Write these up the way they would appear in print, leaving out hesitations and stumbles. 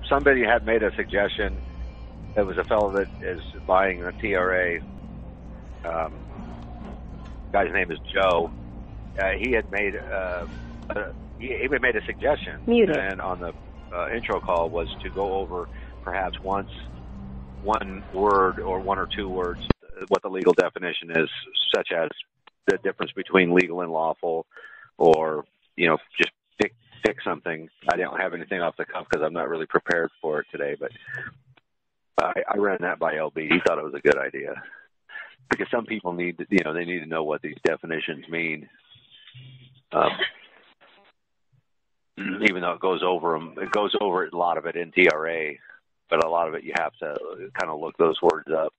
somebody had made a suggestion. There was a fellow that is buying a TRA. Guy's name is Joe. He had made he made a suggestion, Muted. And on the intro call was to go over perhaps once one word or one or two words what the legal definition is, such as the difference between legal and lawful, or just pick something. I don't have anything off the cuff because I'm not really prepared for it today, but I ran that by LB. He thought it was a good idea because some people need to, they need to know what these definitions mean. Even though it goes over a lot of it in TRA, but a lot of it you have to kind of look those words up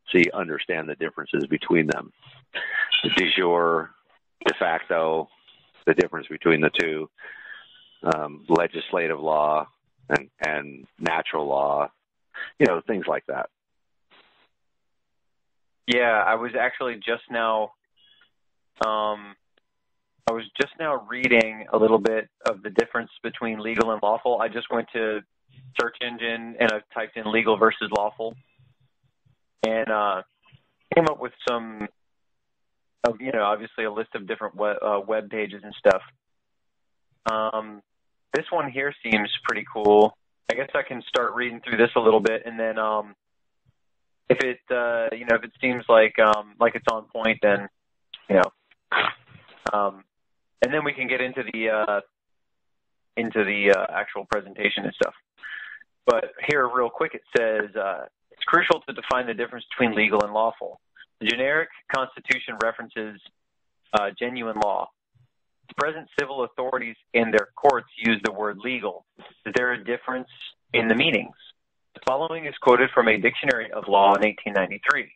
so you understand the differences between them. De jure, de facto, the difference between the two, legislative law and natural law, things like that. Yeah, I was actually just now reading a little bit of the difference between legal and lawful. I just went to search engine and I typed in legal versus lawful, and came up with some, obviously a list of different web pages and stuff. This one here seems pretty cool. I guess I can start reading through this a little bit, and then if it if it seems like it's on point, then and then we can get into the actual presentation and stuff. But here, real quick, it says it's crucial to define the difference between legal and lawful. The generic Constitution references genuine law. The present civil authorities and their courts use the word legal. Is there a difference in the meanings? The following is quoted from a dictionary of law in 1893.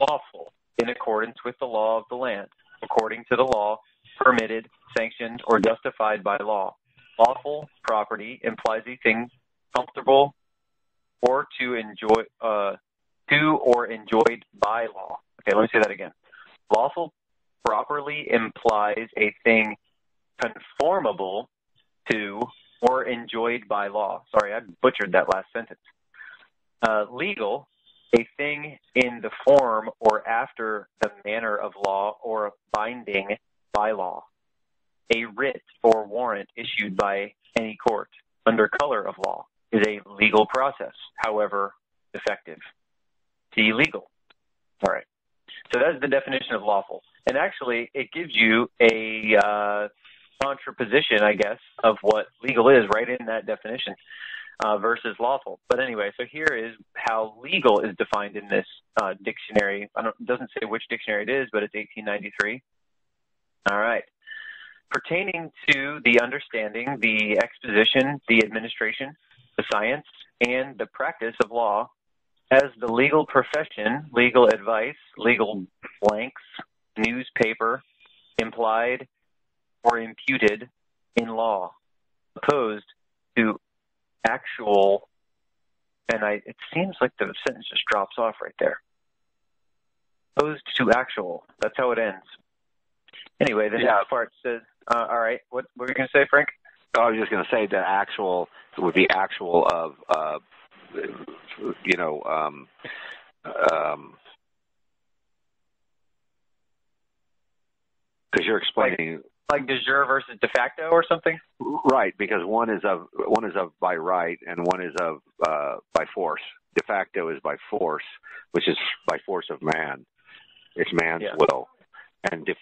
Lawful, in accordance with the law of the land, according to the law, permitted, sanctioned, or justified by law. Lawful property implies a thing comfortable or to or enjoyed by law. Okay, let me say that again. Lawful properly implies a thing conformable to or enjoyed by law. Sorry, I butchered that last sentence. Legal, a thing in the form or after the manner of law or binding by law. A writ or warrant issued by any court under color of law is a legal process, however defective. See legal. All right. So that's the definition of lawful. And actually, it gives you a contraposition, I guess, of what legal is right in that definition versus lawful. But anyway, so here is how legal is defined in this dictionary. It doesn't say which dictionary it is, but it's 1893. All right. Pertaining to the understanding, the exposition, the administration, the science, and the practice of law as the legal profession, legal advice, legal blanks, newspaper, implied or imputed in law, opposed to actual, and it seems like the sentence just drops off right there. Opposed to actual. That's how it ends. Anyway, the next part says, all right, what were you going to say, Frank? I was just going to say that actual would be actual of, because you're explaining like de jure versus de facto or something. Right, because one is of by right and one is of by force. De facto is by force, which is by force of man. It's man's will. And de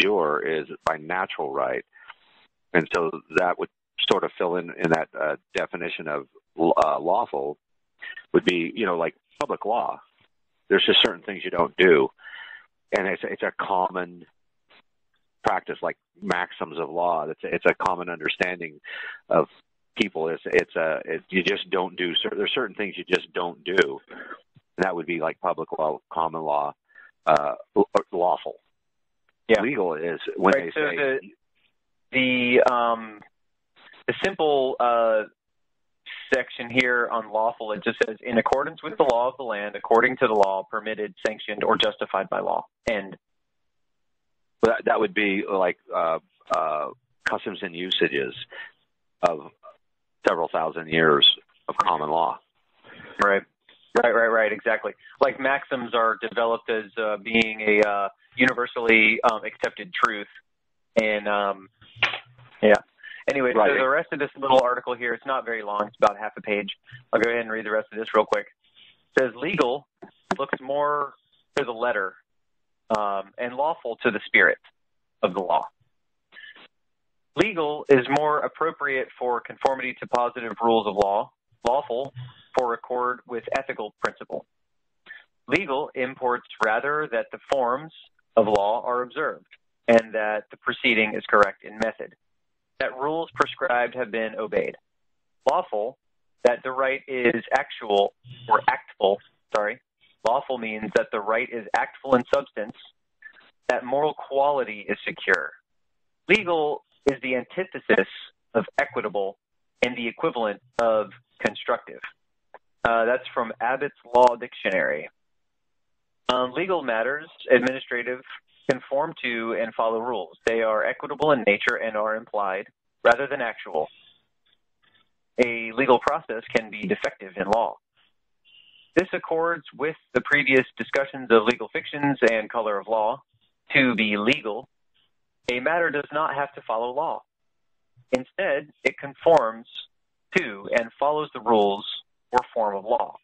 jure is by natural right. And so that would sort of fill in that definition of lawful would be, like public law. There's just certain things you don't do. And it's a common practice, like maxims of law. It's a common understanding of people. You just don't do. There's certain things you just don't do. And that would be like public law, common law, lawful. Yeah. Legal is when they say the simple section here on lawful. It just says in accordance with the law of the land, according to the law, permitted, sanctioned, or justified by law. And that would be like customs and usages of several thousand years of common law. Right. Exactly. Like maxims are developed as being a universally accepted truth. And, yeah. Anyway, Right. So the rest of this little article here, it's not very long. It's about half a page. I'll go ahead and read the rest of this real quick. It says legal looks more to the letter and lawful to the spirit of the law. Legal is more appropriate for conformity to positive rules of law, lawful for accord with ethical principle. Legal imports rather that the forms of law are observed and that the proceeding is correct in method, that rules prescribed have been obeyed. Lawful, that the right is actual or actful. Lawful means that the right is actful in substance, that moral quality is secure. Legal is the antithesis of equitable and the equivalent of constructive. That's from Abbott's Law Dictionary. Legal matters, administrative, conform to and follow rules. They are equitable in nature and are implied rather than actual. A legal process can be defective in law. This accords with the previous discussions of legal fictions and color of law. To be legal, a matter does not have to follow law. Instead, it conforms to and follows the rules or form of law.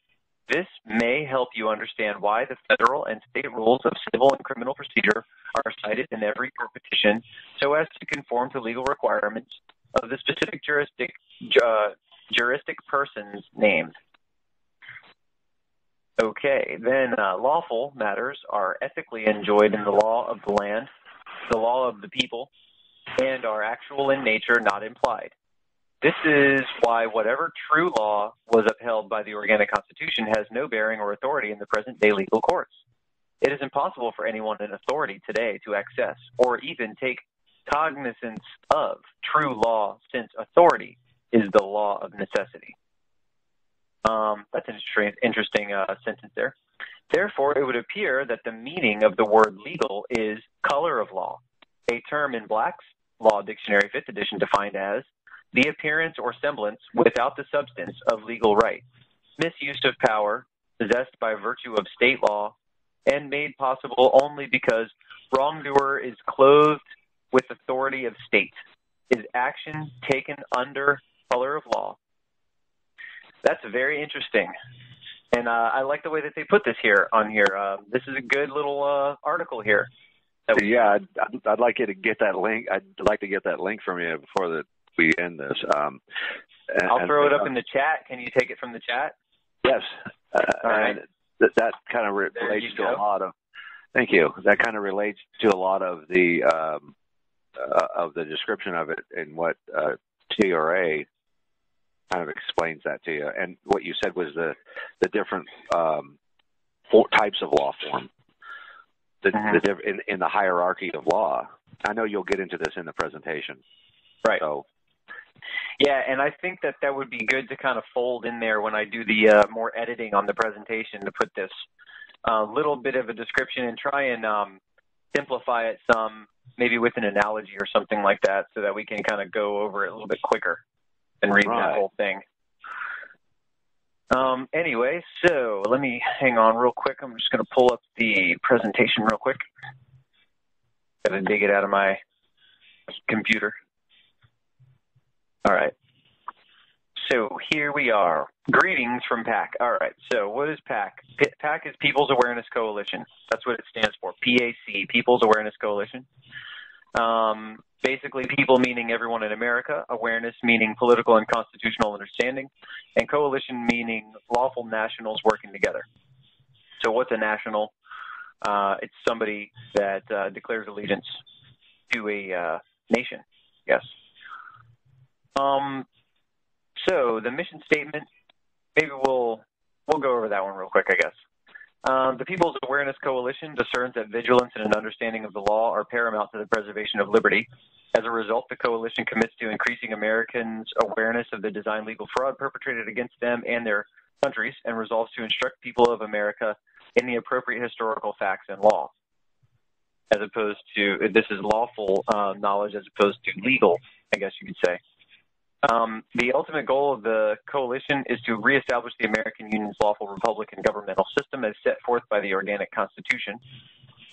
This may help you understand why the federal and state rules of civil and criminal procedure are cited in every court petition so as to conform to legal requirements of the specific juristic persons named. Okay, then lawful matters are ethically enjoyed in the law of the land, the law of the people, and are actual in nature, not implied. This is why whatever true law was upheld by the organic constitution has no bearing or authority in the present-day legal courts. It is impossible for anyone in authority today to access or even take cognizance of true law, since authority is the law of necessity. That's an interesting sentence there. Therefore, it would appear that the meaning of the word legal is color of law, a term in Black's Law Dictionary, 5th edition, defined as the appearance or semblance without the substance of legal right, misuse of power, possessed by virtue of state law, and made possible only because wrongdoer is clothed with authority of state, is action taken under color of law. That's very interesting. And I like the way that they put this here on here. This is a good little article here. Yeah, I'd like you to get that link. I'd like to get that link from you before we end this. I'll throw it up in the chat. Can you take it from the chat? Yes. All right. That kind of relates to a lot of. Thank you. That kind of relates to a lot of the description of it and what TRA kind of explains that to you. And what you said was the different types of law form. In the hierarchy of law. I know you'll get into this in the presentation. Right. So. Yeah, and I think that would be good to kind of fold in there when I do the more editing on the presentation, to put this little bit of a description and try and simplify it some, maybe with an analogy or something like that, so that we can kind of go over it a little bit quicker and read that whole thing. Anyway, so let me hang on real quick. I'm just going to pull up the presentation real quick. Got to dig it out of my computer. All right. So here we are. Greetings from PAC. All right. So what is PAC? PAC is People's Awareness Coalition. That's what it stands for. PAC, People's Awareness Coalition. Basically, people meaning everyone in America, awareness meaning political and constitutional understanding, and coalition meaning lawful nationals working together. So what's a national? It's somebody that declares allegiance to a nation, yes. So the mission statement, maybe we'll go over that one real quick, I guess. The People's Awareness Coalition discerns that vigilance and an understanding of the law are paramount to the preservation of liberty. As a result, the coalition commits to increasing Americans' awareness of the design legal fraud perpetrated against them and their countries, and resolves to instruct people of America in the appropriate historical facts and law. As opposed to, this is lawful knowledge as opposed to legal, I guess you could say. The ultimate goal of the coalition is to reestablish the American Union's lawful republican governmental system as set forth by the organic Constitution.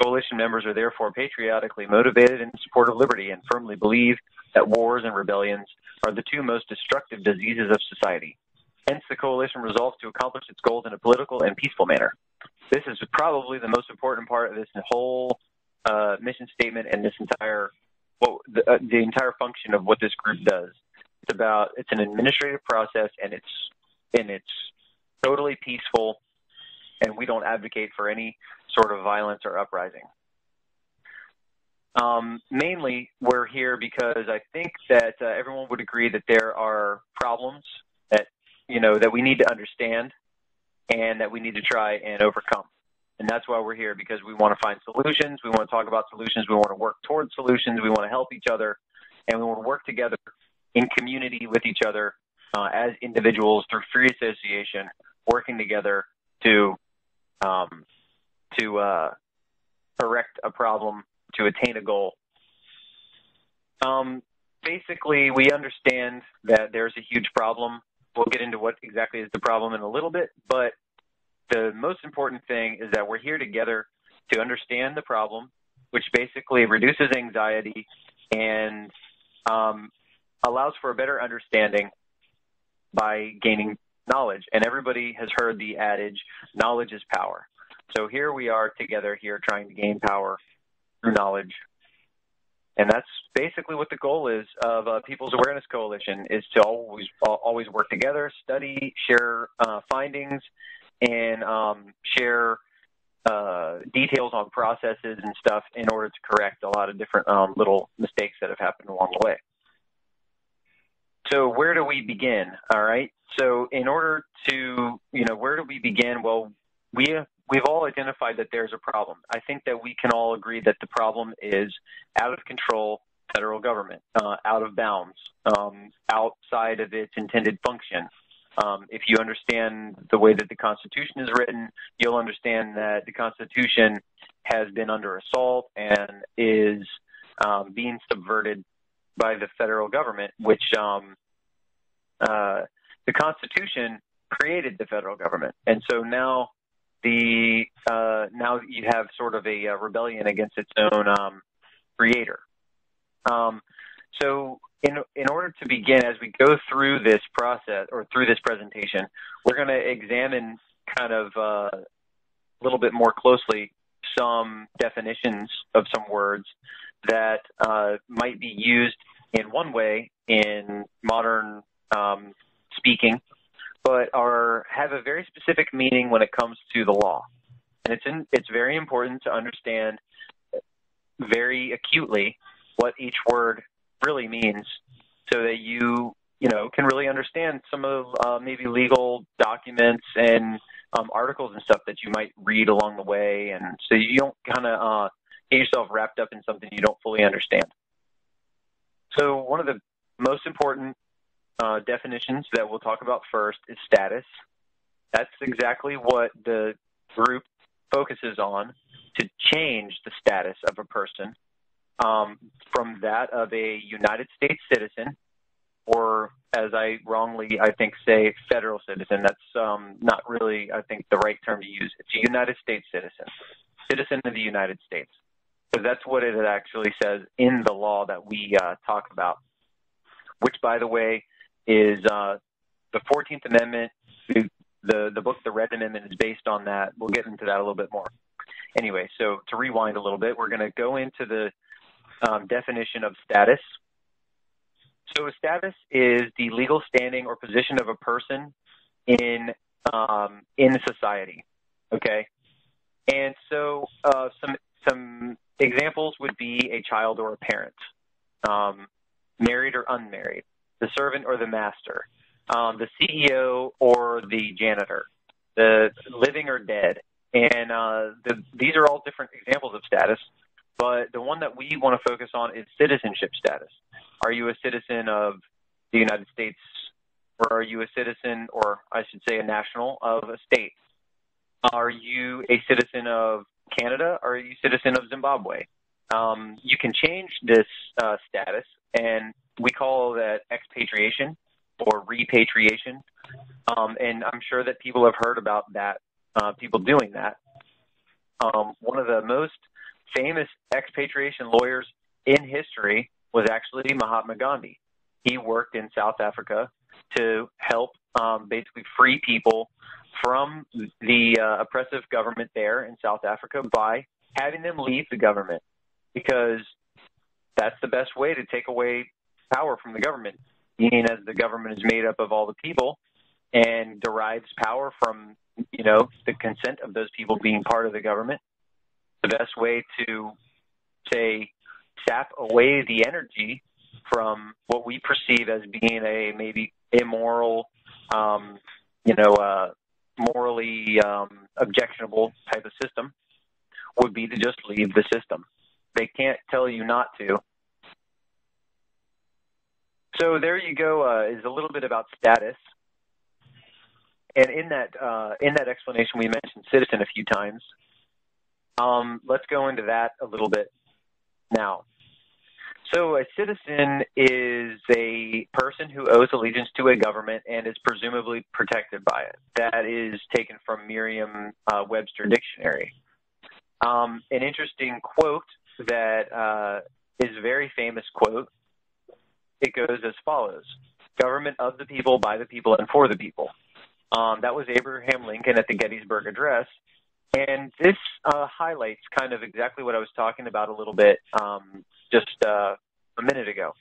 Coalition members are therefore patriotically motivated in support of liberty and firmly believe that wars and rebellions are the two most destructive diseases of society. Hence, the coalition resolves to accomplish its goals in a political and peaceful manner. This is probably the most important part of this whole mission statement and this entire the entire function of what this group does. It's an administrative process, and it's totally peaceful, and we don't advocate for any sort of violence or uprising. Mainly, we're here because I think that everyone would agree that there are problems that we need to understand and that we need to try and overcome. And that's why we're here, because we want to find solutions. We want to talk about solutions. We want to work towards solutions. We want to help each other, and we want to work together in community with each other as individuals through free association, working together to correct a problem, to attain a goal. Basically, we understand that there's a huge problem. We'll get into what exactly is the problem in a little bit, but the most important thing is that we're here together to understand the problem, which basically reduces anxiety and allows for a better understanding by gaining knowledge. And everybody has heard the adage, knowledge is power. So here we are together here trying to gain power through knowledge. And that's basically what the goal is of People's Awareness Coalition, is to always work together, study, share findings, and share details on processes and stuff in order to correct a lot of different little mistakes that have happened along the way. So where do we begin? All right. So in order to, where do we begin? Well, we've all identified that there's a problem. I think that we can all agree that the problem is out of control federal government, out of bounds, outside of its intended function. If you understand the way that the Constitution is written, you'll understand that the Constitution has been under assault and is being subverted by the federal government, which the Constitution created the federal government. And so now now you have sort of a rebellion against its own creator. So in order to begin, as we go through this process or through this presentation, we're going to examine kind of a little bit more closely some definitions of some words that might be used in one way in modern speaking, but have a very specific meaning when it comes to the law. And it's very important to understand very acutely what each word really means, so that you can really understand some of maybe legal documents and articles and stuff that you might read along the way, and so you don't kind of get yourself wrapped up in something you don't fully understand. So one of the most important definitions that we'll talk about first is status. That's exactly what the group focuses on, to change the status of a person from that of a United States citizen, or as I think, say federal citizen. That's not really, I think, the right term to use. It's a United States citizen of the United States, because that's what it actually says in the law that we talk about, which, by the way, is the 14th Amendment. The book, The Red Amendment, is based on that. We'll get into that a little bit more. Anyway, so to rewind a little bit, we're going to go into the definition of status. So a status is the legal standing or position of a person in society. Okay, and so some examples would be a child or a parent, married or unmarried, the servant or the master, the CEO or the janitor, the living or dead. And these are all different examples of status, but the one that we want to focus on is citizenship status. Are you a citizen of the United States, or are you a citizen, or I should say a national, of a state? Are you a citizen of Canada, or are you a citizen of Zimbabwe? You can change this status, and we call that expatriation. or repatriation. And I'm sure that people have heard about that, people doing that. One of the most famous expatriation lawyers in history was actually Mahatma Gandhi. He worked in South Africa to help basically free people from the oppressive government there in South Africa by having them leave the government, because that's the best way to take away power from the government, being as the government is made up of all the people and derives power from, the consent of those people being part of the government. The best way to, say, sap away the energy from what we perceive as being a maybe immoral, morally objectionable type of system would be to just leave the system. They can't tell you not to. So there you go, is a little bit about status. And in that explanation, we mentioned citizen a few times. Let's go into that a little bit now. So a citizen is a person who owes allegiance to a government and is presumably protected by it. That is taken from Merriam-Webster Dictionary. An interesting quote that is a very famous quote. It goes as follows: government of the people, by the people, and for the people. That was Abraham Lincoln at the Gettysburg Address. And this highlights kind of exactly what I was talking about a little bit just a minute ago,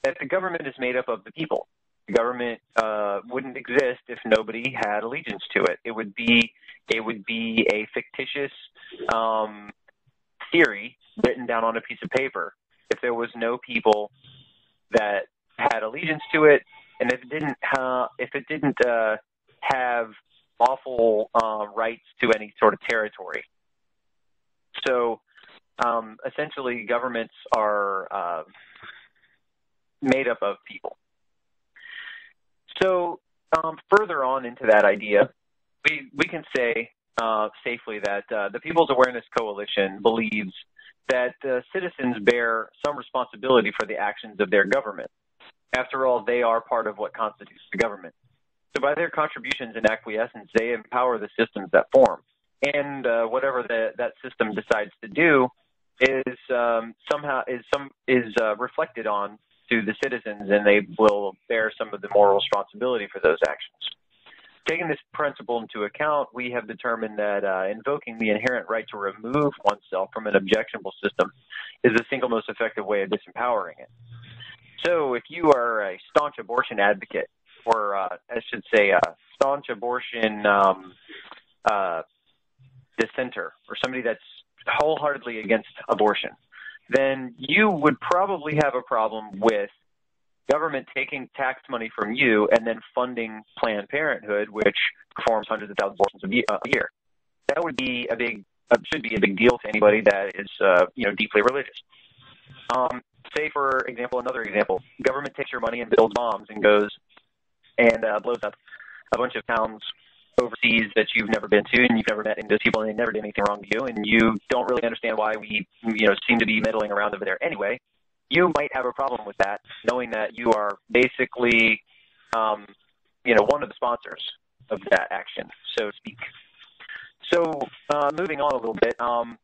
that the government is made up of the people. The government wouldn't exist if nobody had allegiance to it. It would be a fictitious theory written down on a piece of paper if there was no people that had allegiance to it, and if it didn't have lawful rights to any sort of territory. So essentially, governments are made up of people. So further on into that idea, we can say safely that the People's Awareness Coalition believes that citizens bear some responsibility for the actions of their government. After all, they are part of what constitutes the government. So by their contributions and acquiescence, they empower the systems that form. And whatever that system decides to do is reflected on to the citizens, and they will bear some of the moral responsibility for those actions. Taking this principle into account, we have determined that invoking the inherent right to remove oneself from an objectionable system is the single most effective way of disempowering it. So if you are a staunch abortion advocate, or I should say a staunch abortion dissenter, or somebody that's wholeheartedly against abortion, then you would probably have a problem with government taking tax money from you and then funding Planned Parenthood, which performs hundreds of thousands of abortions a year. That would be should be a big deal to anybody that is, deeply religious. Say, for example, another example: government takes your money and builds bombs and goes and blows up a bunch of towns overseas that you've never been to and you've never met those people, and they never did anything wrong to you, and you don't really understand why we, seem to be meddling around over there anyway. You might have a problem with that, knowing that you are basically, one of the sponsors of that action, so to speak. So, moving on a little bit, a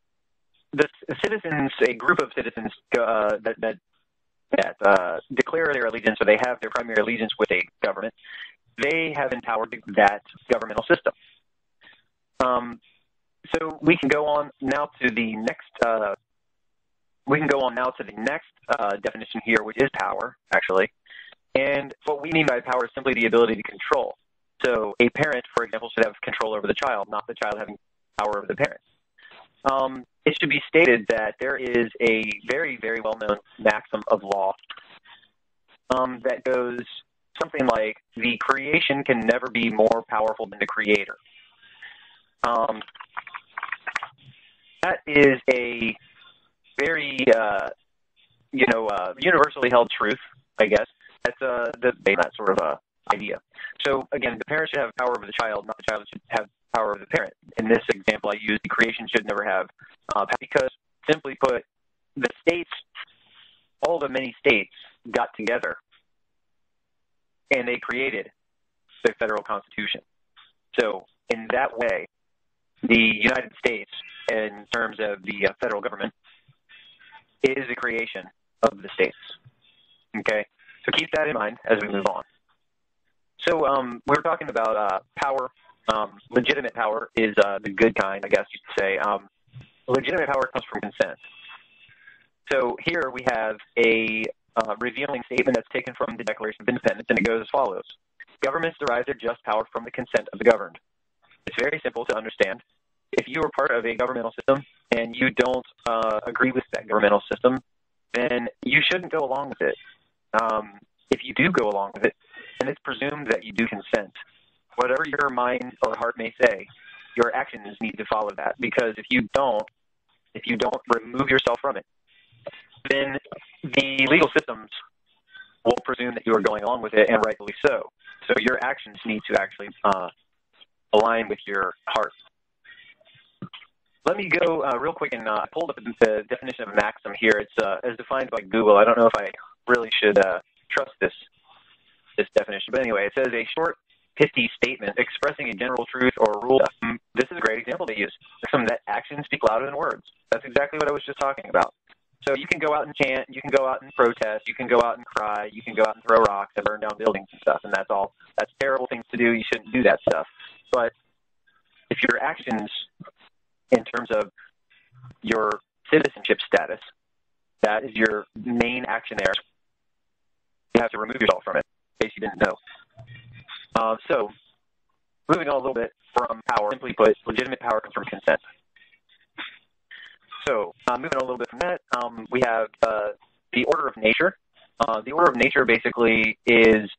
group of citizens that declare their allegiance, or they have their primary allegiance with a government, they have empowered that governmental system. So we can go on now to the next. Definition here, which is power, actually. And what we mean by power is simply the ability to control. So a parent, for example, should have control over the child, not the child having power over the parent. It should be stated that there is a very, very well-known maxim of law that goes something like, the creation can never be more powerful than the creator. That is a very, universally held truth, I guess. That's that sort of idea. So again, the parent should have power over the child, not the child should have power over the parent. In this example I use, the creation should never have power, because, simply put, the states, all the many states, got together and they created the federal Constitution. So in that way, the United States, in terms of the federal government, is a creation of the states. Okay? So keep that in mind as we move on. So we're talking about power. Legitimate power is the good kind, I guess you could say. Legitimate power comes from consent. So here we have a revealing statement that's taken from the Declaration of Independence, and it goes as follows. Governments derive their just power from the consent of the governed. It's very simple to understand. If you are part of a governmental system and you don't agree with that governmental system, then you shouldn't go along with it. If you do go along with it, then it's presumed that you do consent. Whatever your mind or heart may say, your actions need to follow that. Because if you don't remove yourself from it, then the legal systems will presume that you are going along with it, and rightfully so. So your actions need to actually align with your heart. Let me go real quick and pull up the definition of maxim here. It's as defined by Google. I don't know if I really should trust this definition, but anyway, it says a short, pithy statement expressing a general truth or rule. This is a great example to use. Some that actions speak louder than words. That's exactly what I was just talking about. So you can go out and chant, you can go out and protest, you can go out and cry, you can go out and throw rocks and burn down buildings and stuff, and that's all. That's terrible things to do. You shouldn't do that stuff. But if your actions, in terms of your citizenship status, that is your main action there, you have to remove yourself from it, in case you didn't know. So, moving on a little bit from power, simply put, legitimate power comes from consent. So, moving on a little bit from that, we have the order of nature. The order of nature basically is,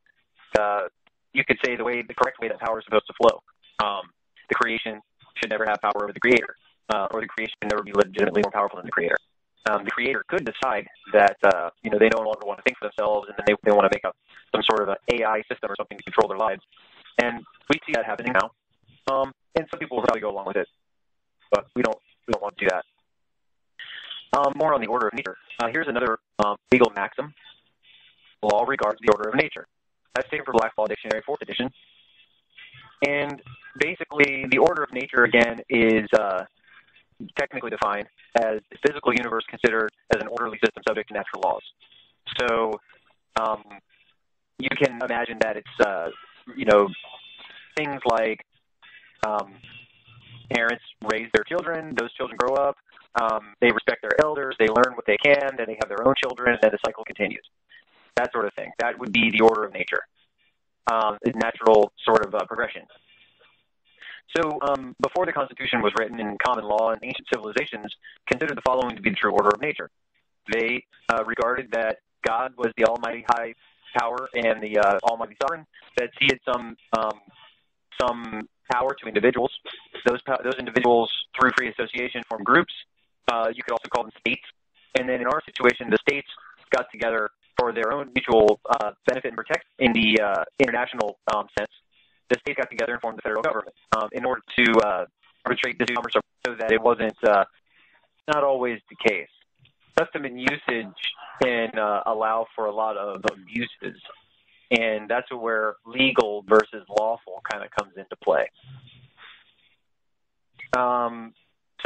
you could say, the correct way that power is supposed to flow. The creation should never have power over the creator, or the creation should never be legitimately more powerful than the creator. The creator could decide that they no longer want to think for themselves, and then they want to make up some sort of an AI system or something to control their lives. And we see that happening now. And some people will probably go along with it, but we don't want to do that. More on the order of nature. Here's another legal maxim. Law regards the order of nature. That's taken from Black's Law Dictionary, 4th edition. And basically, the order of nature, again, is technically defined as the physical universe considered as an orderly system subject to natural laws. So you can imagine that it's, things like parents raise their children, those children grow up, they respect their elders, they learn what they can, then they have their own children, and then the cycle continues. That sort of thing. That would be the order of nature. Natural sort of progression. So before the Constitution was written, in common law and ancient civilizations considered the following to be the true order of nature. They regarded that God was the almighty high power and the almighty sovereign, that ceded some power to individuals. Those individuals, through free association, form groups. You could also call them states. And then in our situation, the states got together for their own mutual benefit and protect in the international sense. The states got together and formed the federal government in order to arbitrate this commerce so that it wasn't not always the case. Custom and usage can allow for a lot of abuses, and that's where legal versus lawful kind of comes into play.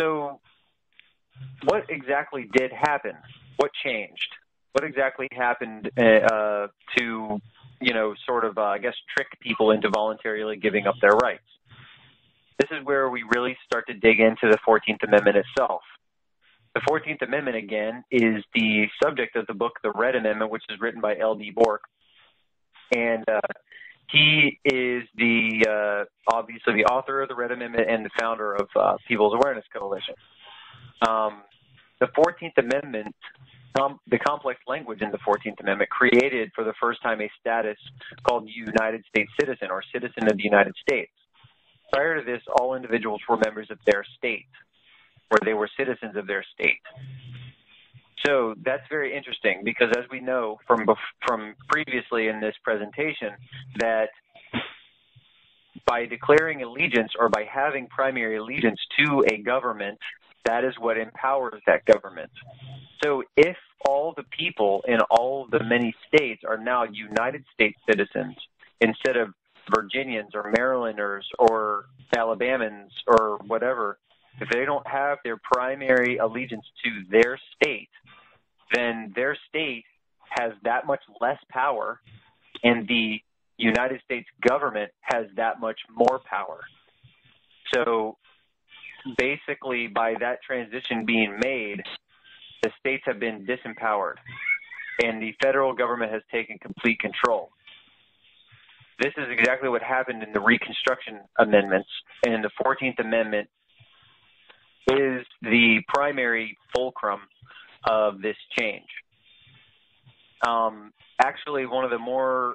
So what exactly did happen? What changed? What exactly happened to, trick people into voluntarily giving up their rights? This is where we really start to dig into the 14th Amendment itself. The 14th Amendment, again, is the subject of the book, The Red Amendment, which is written by L.D. Bork. And he is obviously the author of the Red Amendment and the founder of People's Awareness Coalition. The 14th Amendment, the complex language in the 14th Amendment, created for the first time a status called United States citizen or citizen of the United States. Prior to this, all individuals were members of their state, or they were citizens of their state. So that's very interesting because, as we know from previously in this presentation, that by declaring allegiance or by having primary allegiance to a government, that is what empowers that government. So if all the people in all the many states are now United States citizens, instead of Virginians or Marylanders or Alabamans or whatever, if they don't have their primary allegiance to their state, then their state has that much less power, and the United States government has that much more power. So basically, by that transition being made, the states have been disempowered, and the federal government has taken complete control. This is exactly what happened in the Reconstruction Amendments, and the 14th Amendment is the primary fulcrum of this change. Actually, one of the more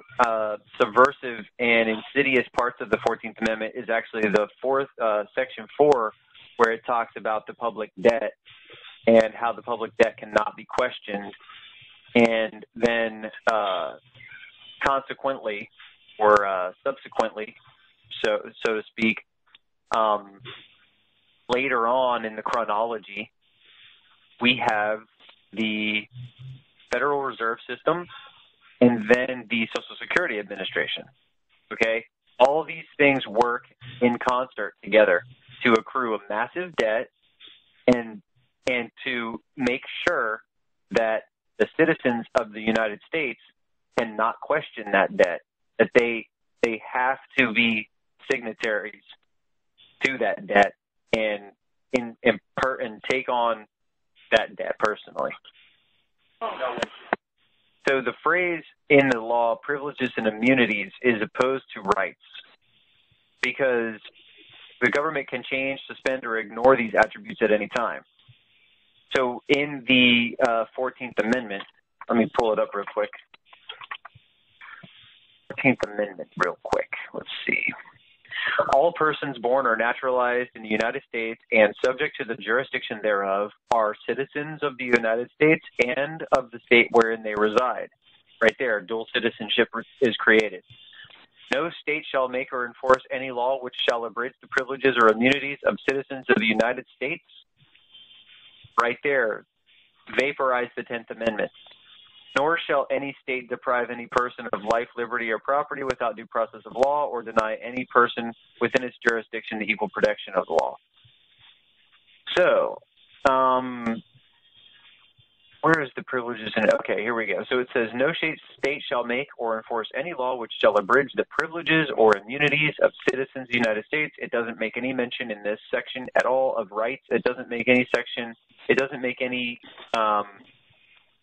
subversive and insidious parts of the 14th Amendment is actually the Section 4, where it talks about the public debt and how the public debt cannot be questioned. And then consequently, or subsequently, so to speak, later on in the chronology, we have the Federal Reserve System and then the Social Security Administration. Okay? All of these things work in concert together to accrue a massive debt and to make sure that the citizens of the United States cannot question that debt, that they have to be signatories to that debt and take on that debt personally. So the phrase in the law, privileges and immunities, is opposed to rights because the government can change, suspend, or ignore these attributes at any time. So in the 14th Amendment, let me pull it up real quick. 14th Amendment real quick. Let's see. All persons born or naturalized in the United States and subject to the jurisdiction thereof are citizens of the United States and of the state wherein they reside. Right there, dual citizenship is created. No state shall make or enforce any law which shall abridge the privileges or immunities of citizens of the United States. Right there, vaporize the 10th Amendment. Nor shall any state deprive any person of life, liberty, or property without due process of law, or deny any person within its jurisdiction the equal protection of the law. So, where is the privileges? Okay, here we go. So it says, no state shall make or enforce any law which shall abridge the privileges or immunities of citizens of the United States. It doesn't make any mention in this section at all of rights. It doesn't make any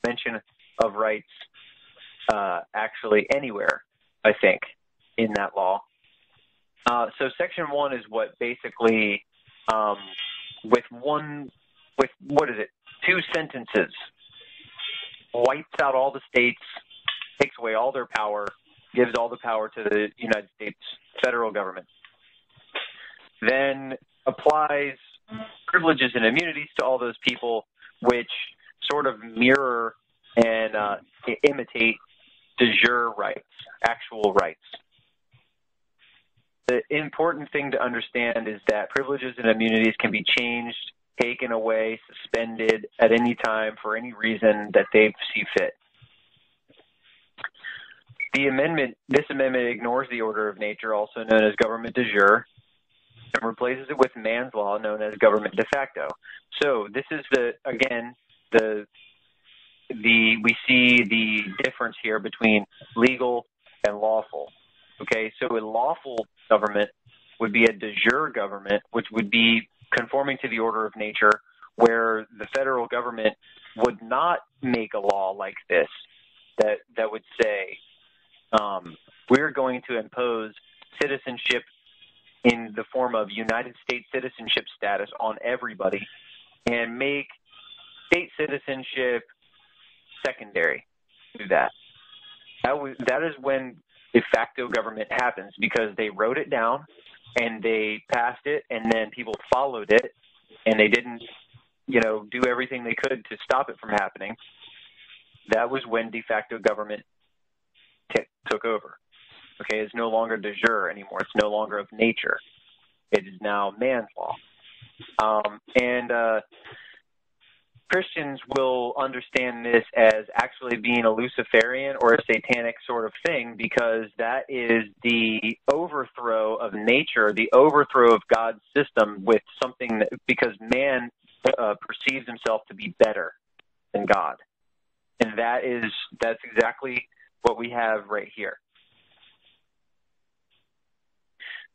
mention of rights actually anywhere, I think, in that law. So Section 1 is what basically, with 2 sentences, wipes out all the states, takes away all their power, gives all the power to the United States federal government. Then applies privileges and immunities to all those people, which sort of mirror and imitate de jure rights, actual rights. The important thing to understand is that privileges and immunities can be changed, taken away, suspended at any time for any reason that they see fit. This amendment ignores the order of nature, also known as government de jure, and replaces it with man's law, known as government de facto. So this is we see the difference here between legal and lawful. Okay, so a lawful government would be a de jure government, which would be conforming to the order of nature, where the federal government would not make a law like this that would say, we're going to impose citizenship in the form of United States citizenship status on everybody and make state citizenship secondary to that. That is when de facto government happens, because they wrote it down and they passed it, and then people followed it, and they didn't, do everything they could to stop it from happening. That was when de facto government took over. Okay, it's no longer de jure anymore. It's no longer of nature. It is now man's law. Christians will understand this as actually being a Luciferian or a satanic sort of thing, because that is the overthrow of nature, the overthrow of God's system with something that, because man perceives himself to be better than God. And that's exactly what we have right here.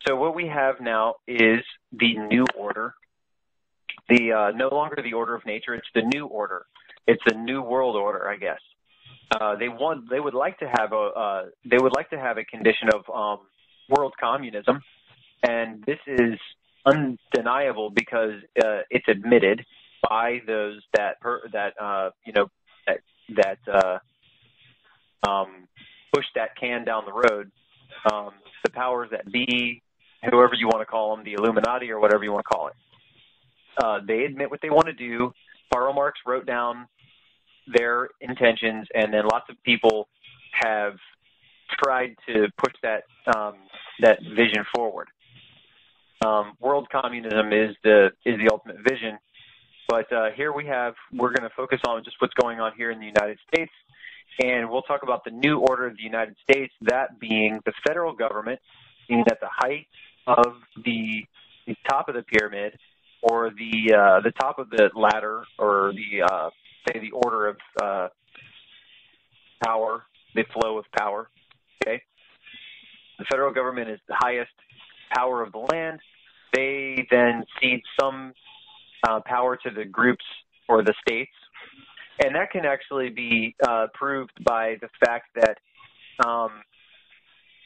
So what we have now is the new order. No longer the order of nature; it's the new order. It's the new world order, I guess. They would like to have a condition of world communism, and this is undeniable because it's admitted by those that push that can down the road. The powers that be, whoever you want to call them, the Illuminati or whatever you want to call it. They admit what they want to do. Karl Marx wrote down their intentions, and then lots of people have tried to push that vision forward. World communism is the ultimate vision, but here we're going to focus on just what's going on here in the United States, and we'll talk about the new order of the United States, that being the federal government, being at the height of the top of the pyramid, or the top of the ladder, or the order of power, the flow of power. Okay, the federal government is the highest power of the land. They then cede some power to the groups or the states, and that can actually be proved by the fact that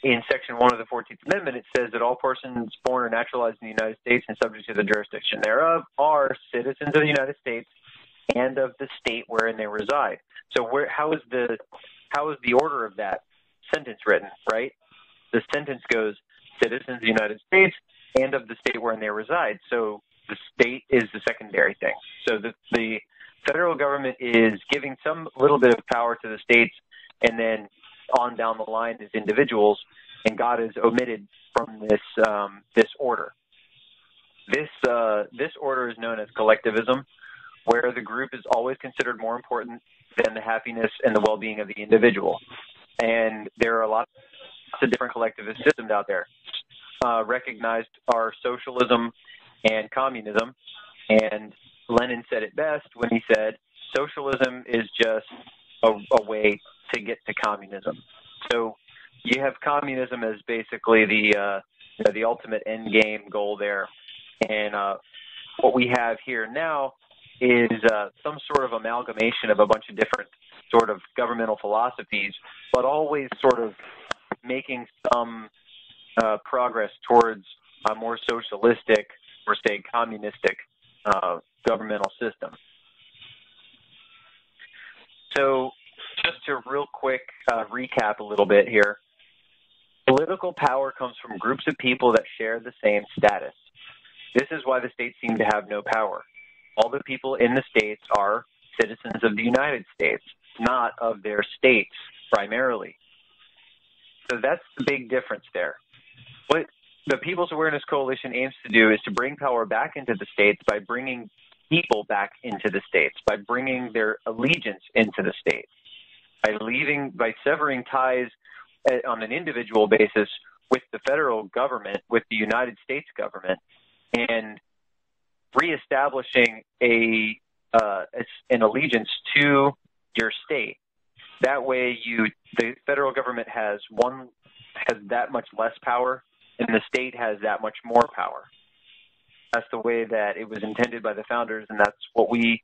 in Section 1 of the 14th Amendment, it says that all persons born or naturalized in the United States and subject to the jurisdiction thereof are citizens of the United States and of the state wherein they reside. So how is the order of that sentence written, right? The sentence goes, citizens of the United States and of the state wherein they reside. So the state is the secondary thing. So the federal government is giving some little bit of power to the states, and then on down the line as individuals, and God is omitted from this order. This order is known as collectivism, where the group is always considered more important than the happiness and the well-being of the individual. And there are lots of different collectivist systems out there. Recognized are socialism and communism, and Lenin said it best when he said, socialism is just a way to get to communism. So you have communism as basically the ultimate end game goal there. And what we have here now is some sort of amalgamation of a bunch of different sort of governmental philosophies, but always sort of making some progress towards a more socialistic or, say, communistic governmental system. So just to real quick recap a little bit here, political power comes from groups of people that share the same status. This is why the states seem to have no power. All the people in the states are citizens of the United States, not of their states primarily. So that's the big difference there. What the People's Awareness Coalition aims to do is to bring power back into the states by bringing people back into the states, by bringing their allegiance into the states, by severing ties on an individual basis with the federal government, with the United States government, and reestablishing an allegiance to your state. That way, the federal government has that much less power, and the state has that much more power. That's the way that it was intended by the founders, and that's what we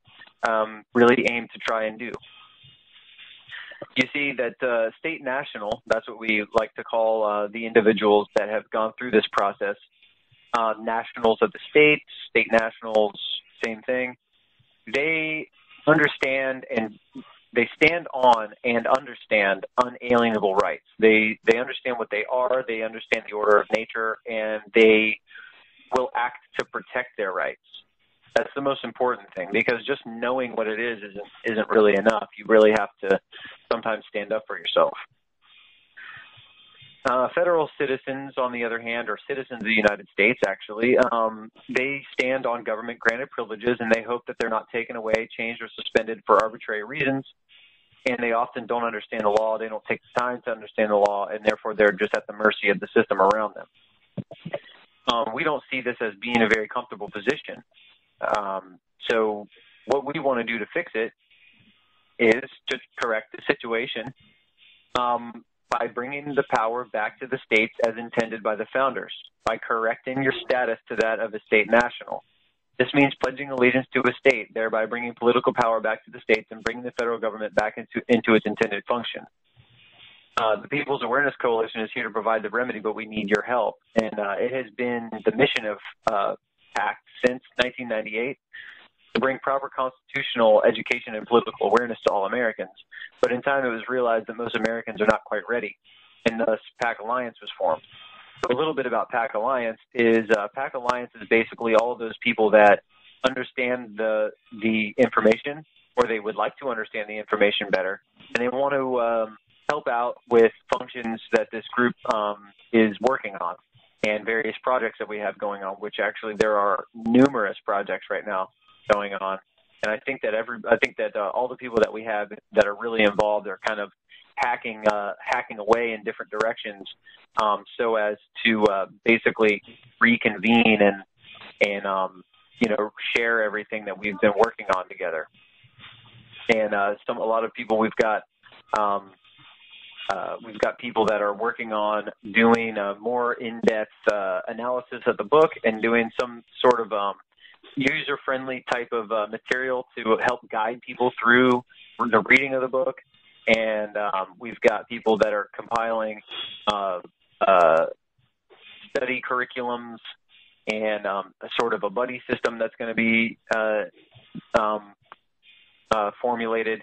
really aim to try and do. You see that state national, that's what we like to call the individuals that have gone through this process. Nationals of the states, state nationals, same thing. They understand and they stand on and understand unalienable rights. They understand what they are, they understand the order of nature, and they will act to protect their rights. That's the most important thing, because just knowing what it is isn't really enough. You really have to sometimes stand up for yourself. Federal citizens, on the other hand, or citizens of the United States, actually, they stand on government-granted privileges, and they hope that they're not taken away, changed, or suspended for arbitrary reasons. And they often don't understand the law. They don't take the time to understand the law, and therefore they're just at the mercy of the system around them. We don't see this as being a very comfortable position. So what we want to do to fix it is to correct the situation by bringing the power back to the states as intended by the founders, by correcting your status to that of a state national. This means pledging allegiance to a state, thereby bringing political power back to the states and bringing the federal government back into its intended function. The People's Awareness Coalition is here to provide the remedy, but we need your help. And it has been the mission of PAC since 1998 to bring proper constitutional education and political awareness to all Americans. But in time, it was realized that most Americans are not quite ready, and thus PAC Alliance was formed. So a little bit about PAC Alliance is PAC Alliance is basically all of those people that understand the information, or they would like to understand the information better, and they want to help out with functions that this group is working on and various projects that we have going on, which actually there are numerous projects right now going on. And I think that all the people that we have that are really involved are kind of hacking away in different directions, so as to basically reconvene and share everything that we've been working on together. And a lot of people we've got people that are working on doing a more in-depth analysis of the book and doing some sort of user-friendly type of material to help guide people through the reading of the book. And we've got people that are compiling study curriculums and a sort of a buddy system that's going to be formulated.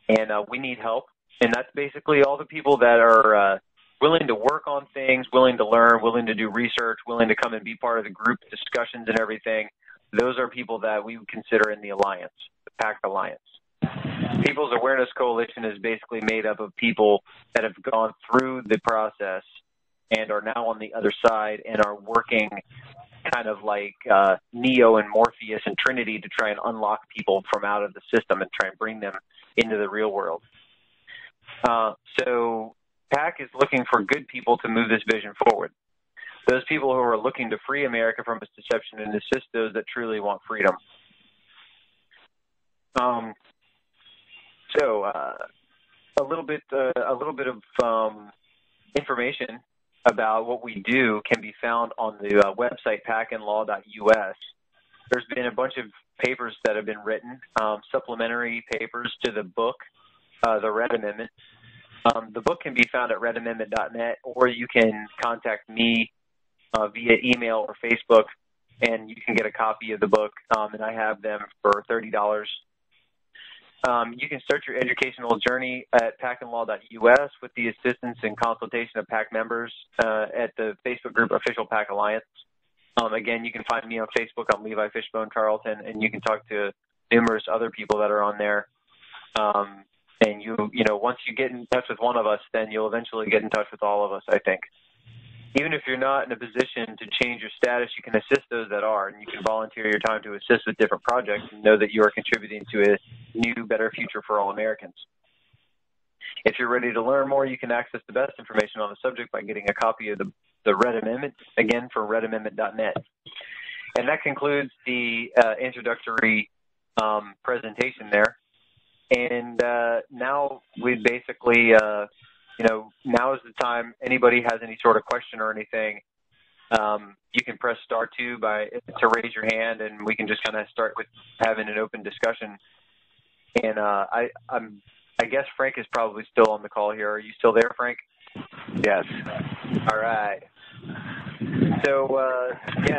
And we need help. And that's basically all the people that are willing to work on things, willing to learn, willing to do research, willing to come and be part of the group discussions and everything. Those are people that we would consider in the alliance, the PAC Alliance. People's Awareness Coalition is basically made up of people that have gone through the process and are now on the other side and are working kind of like Neo and Morpheus and Trinity to try and unlock people from out of the system and try and bring them into the real world. So PAC is looking for good people to move this vision forward. Those people who are looking to free America from its deception and assist those that truly want freedom. So a little bit of information about what we do can be found on the website pacandlaw.us. There's been a bunch of papers that have been written, supplementary papers to the book, the Red Amendment. The book can be found at redamendment.net, or you can contact me via email or Facebook, and you can get a copy of the book, and I have them for $30. You can start your educational journey at pacandlaw.us with the assistance and consultation of PAC members at the Facebook group Official PAC Alliance. Again, you can find me on Facebook. I'm Levi Fishbone Charlton, and you can talk to numerous other people that are on there. And once you get in touch with one of us, then you'll eventually get in touch with all of us, I think. Even if you're not in a position to change your status, you can assist those that are, and you can volunteer your time to assist with different projects and know that you are contributing to a new, better future for all Americans. If you're ready to learn more, you can access the best information on the subject by getting a copy of the Red Amendment, again, for redamendment.net. And that concludes the introductory presentation there. And now we basically, now is the time. Anybody has any sort of question or anything, you can press *2 to raise your hand, and we can just kind of start with having an open discussion. And I guess Frank is probably still on the call here. Are you still there, Frank? Yes. All right. So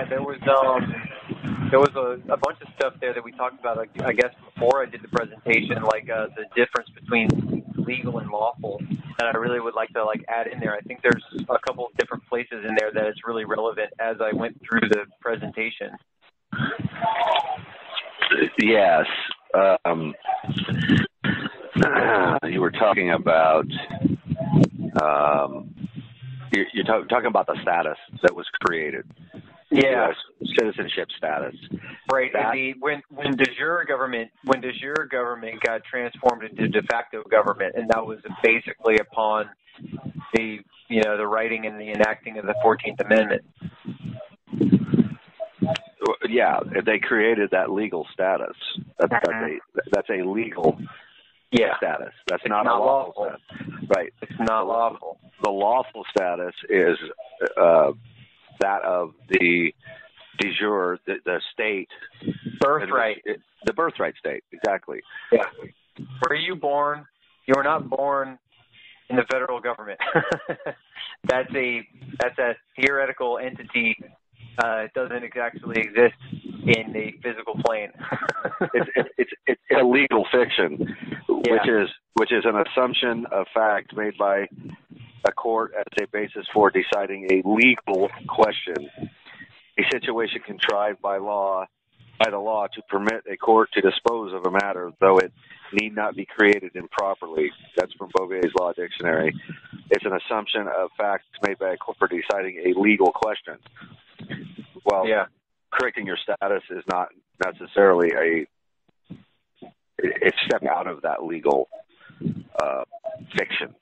there was a bunch of stuff there that we talked about, I guess, before I did the presentation, like the difference between legal and lawful, that I really would like to add in there. I think there's a couple of different places in there that it's really relevant as I went through the presentation. Yes. You were talking about You're talking about the status that was created. Yeah, citizenship status. Right. When de jure government got transformed into de facto government, and that was basically upon the writing and the enacting of the 14th Amendment. Yeah, they created that legal status. That's a legal status. That's not a lawful status. Right. It's not lawful. The lawful status is that of the de jure, the state. Birthright. The birthright state, exactly. Yeah. Were you born? You were not born in the federal government. That's a theoretical entity. It doesn't actually exist in the physical plane. it's a legal fiction, which is an assumption of fact made by a court as a basis for deciding a legal question, a situation contrived by the law to permit a court to dispose of a matter, though it need not be created improperly. That's from Bouvier's Law Dictionary. It's an assumption of facts made by a court for deciding a legal question. Well, correcting your status is not necessarily it's step out of that legal fiction.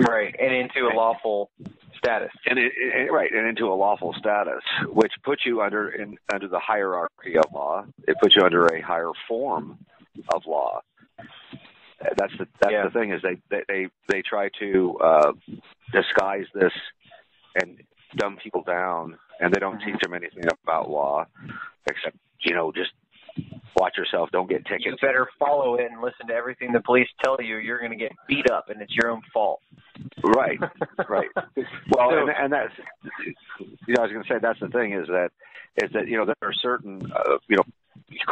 Right, and into a lawful status. And into a lawful status, which puts you under the hierarchy of law. It puts you under a higher form of law. That's the thing, is they try to disguise this and dumb people down, and they don't teach them anything about law except just watch yourself, don't get tickets. You better follow it and listen to everything the police tell you. You're going to get beat up, and it's your own fault. Right. Well, and that's, I was going to say, that's the thing, is that there are certain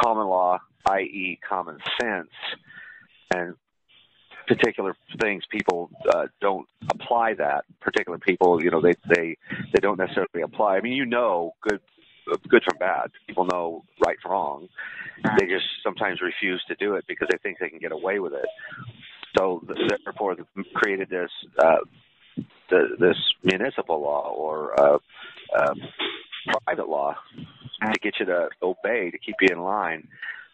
common law, i.e. common sense, and particular things people don't apply. That particular people, they don't necessarily apply. I mean, good from bad. People know right from wrong. They just sometimes refuse to do it because they think they can get away with it. So therefore, they created this municipal law or private law to get you to obey, to keep you in line,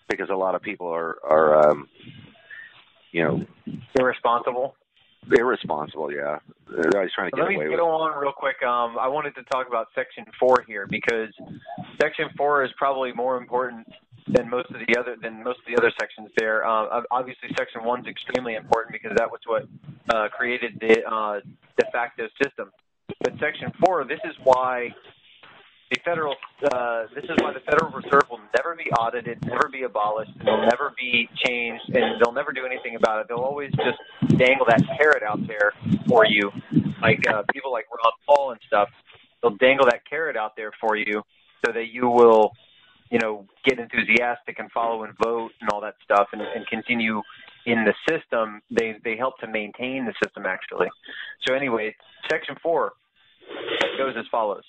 because a lot of people are irresponsible. Irresponsible, yeah. They're always trying to get away with it. Let me go on real quick. I wanted to talk about Section 4 here, because Section 4 is probably more important than most of the other sections there. Obviously, Section 1 is extremely important because that was what created the de facto system. But Section 4, this is why the Federal Reserve will never be audited, never be abolished, and they'll never be changed, and they'll never do anything about it. They'll always just dangle that carrot out there for you, like people like Ron Paul and stuff. They'll dangle that carrot out there for you so that you will, get enthusiastic and follow and vote and all that stuff, and continue in the system. They help to maintain the system, actually. So anyway, Section 4 goes as follows.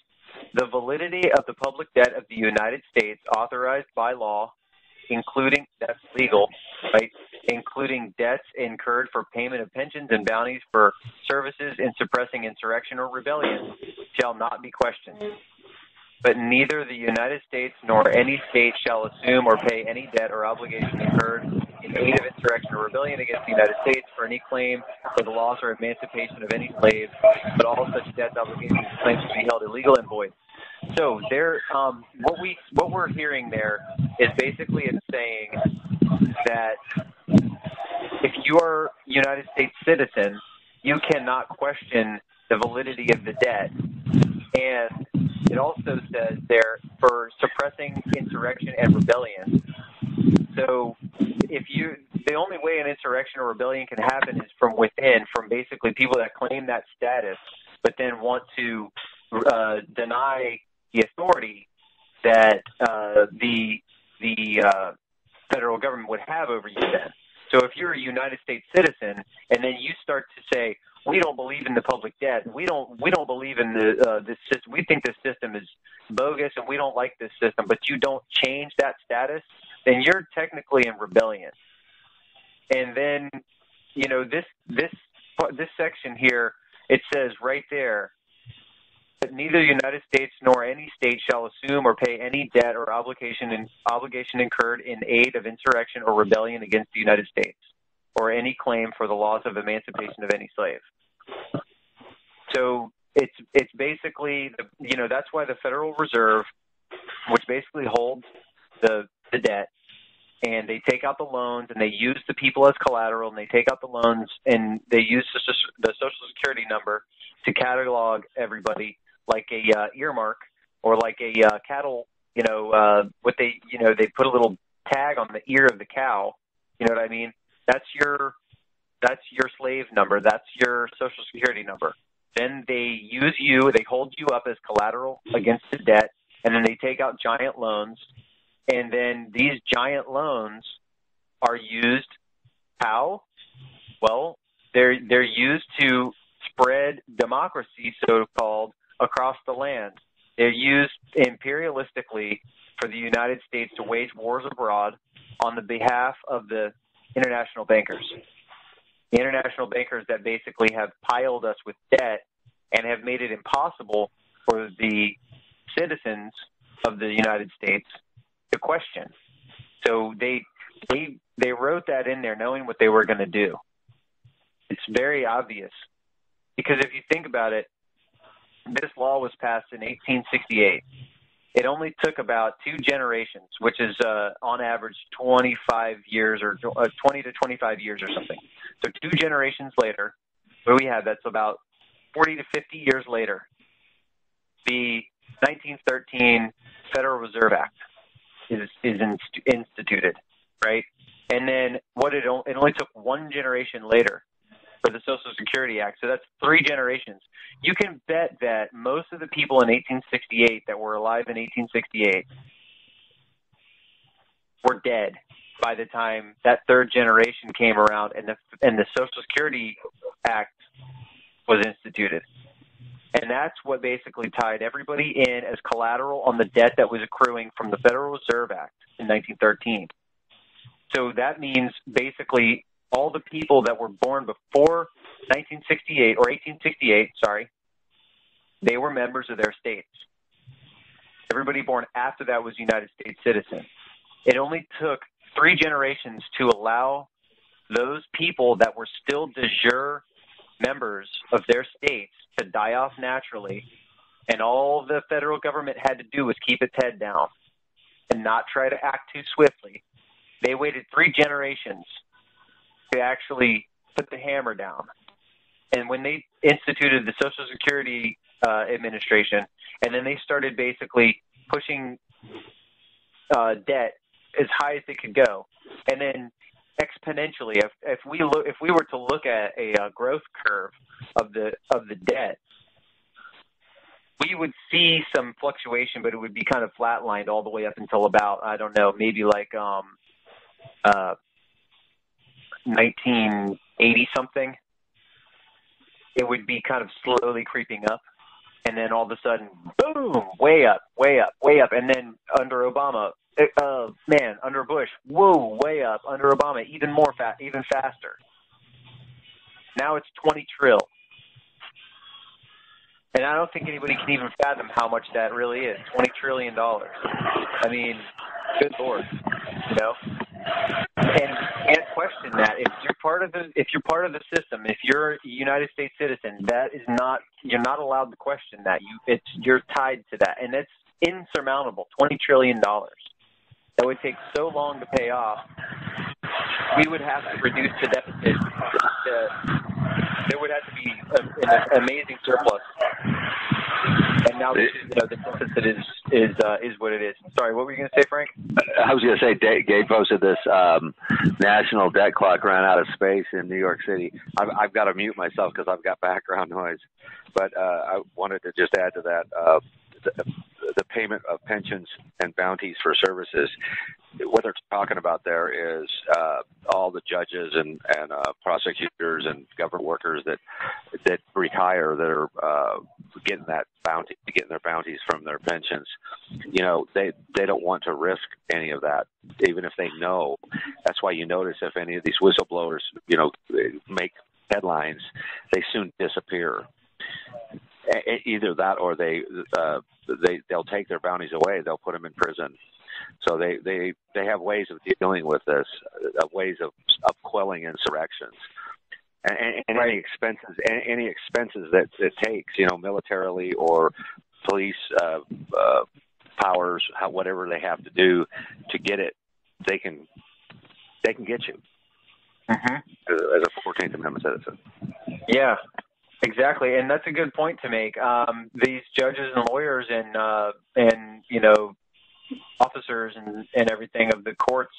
The validity of the public debt of the United States authorized by law, including, that's legal, right, including debts incurred for payment of pensions and bounties for services in suppressing insurrection or rebellion, shall not be questioned. But neither the United States nor any state shall assume or pay any debt or obligation incurred in aid of insurrection or rebellion against the United States for any claim for the loss or emancipation of any slave, but all such debts, obligations, and claims to be held illegal and void. So there, what we're hearing there is basically it's saying that if you are a United States citizen, you cannot question the validity of the debt. And it also says there for suppressing insurrection and rebellion. So the only way an insurrection or rebellion can happen is from within, from basically people that claim that status, but then want to deny the authority that the federal government would have over you then. So if you're a United States citizen and then you start to say, we don't believe in the public debt, we don't believe in this system, we think this system is bogus and we don't like this system, but you don't change that status, then you're technically in rebellion. And then, this section here, it says right there, that neither the United States nor any state shall assume or pay any debt or obligation incurred in aid of insurrection or rebellion against the United States, or any claim for the loss of emancipation of any slave. So it's basically, that's why the Federal Reserve, which basically holds the debt, and they take out the loans, and they use the people as collateral, and they take out the loans, and they use the Social Security number to catalog everybody like a earmark, or like a cattle, what they put a little tag on the ear of the cow. You know what I mean? That's your slave number. That's your Social Security number. Then they use you, they hold you up as collateral against the debt, and then they take out giant loans. And then these giant loans are used how? Well, they're used to spread democracy, so-called, across the land. They're used imperialistically for the United States to wage wars abroad on the behalf of the international bankers. The international bankers that basically have piled us with debt and have made it impossible for the citizens of the United States to question. So they wrote that in there knowing what they were going to do. It's very obvious. Because if you think about it, this law was passed in 1868. It only took about 2 generations, which is on average 25 years or 20 to 25 years or something. So 2 generations later, what do we have? That's about 40 to 50 years later. The 1913 Federal Reserve Act is instituted, right? And then it only took 1 generation later for the Social Security Act. So that's 3 generations. You can bet that most of the people in 1868 that were alive in 1868 were dead by the time that 3rd generation came around and the Social Security Act was instituted. And that's what basically tied everybody in as collateral on the debt that was accruing from the Federal Reserve Act in 1913. So that means basically all the people that were born before 1968 or 1868, they were members of their states. Everybody born after that was United States citizen. It only took 3 generations to allow those people that were still de jure members of their states to die off naturally, and all the federal government had to do was keep its head down and not try to act too swiftly. They waited 3 generations to actually put the hammer down. And when they instituted the Social Security Administration, and then they started basically pushing debt as high as they could go, and then exponentially, if we were to look at a growth curve of the debt, we would see some fluctuation, but it would be kind of flatlined all the way up until about, I don't know, maybe like 1980 something. It would be kind of slowly creeping up, and then all of a sudden, boom, way up, and then under Obama, under Bush, whoa, way up. Under Obama, even faster. Now it's 20 trill. And I don't think anybody can even fathom how much that really is. $20 trillion. I mean, good Lord, And you can't question that. If you're part of the system, if you're a United States citizen, you're not allowed to question that. You're tied to that, and it's insurmountable. $20 trillion. That would take so long to pay off. We would have to reduce the deficit. There would have to be an amazing surplus. And now the deficit is what it is. Sorry, what were you going to say, Frank? I was going to say, Gabe posted this national debt clock ran out of space in New York City. I've got to mute myself because I've got background noise. But I wanted to just add to that. The payment of pensions and bounties for services. What they're talking about there is all the judges and prosecutors and government workers that retire that are getting their bounties from their pensions. They don't want to risk any of that, even if they know. That's why you notice if any of these whistleblowers make headlines, they soon disappear. Either that, or they'll take their bounties away. They'll put them in prison. So they have ways of dealing with this, ways of quelling insurrections, and any expenses that it takes, militarily or police powers, whatever they have to do to get it, they can get you as a 14th Amendment citizen. Yeah. Exactly, and that's a good point to make. These judges and lawyers and officers and everything of the courts,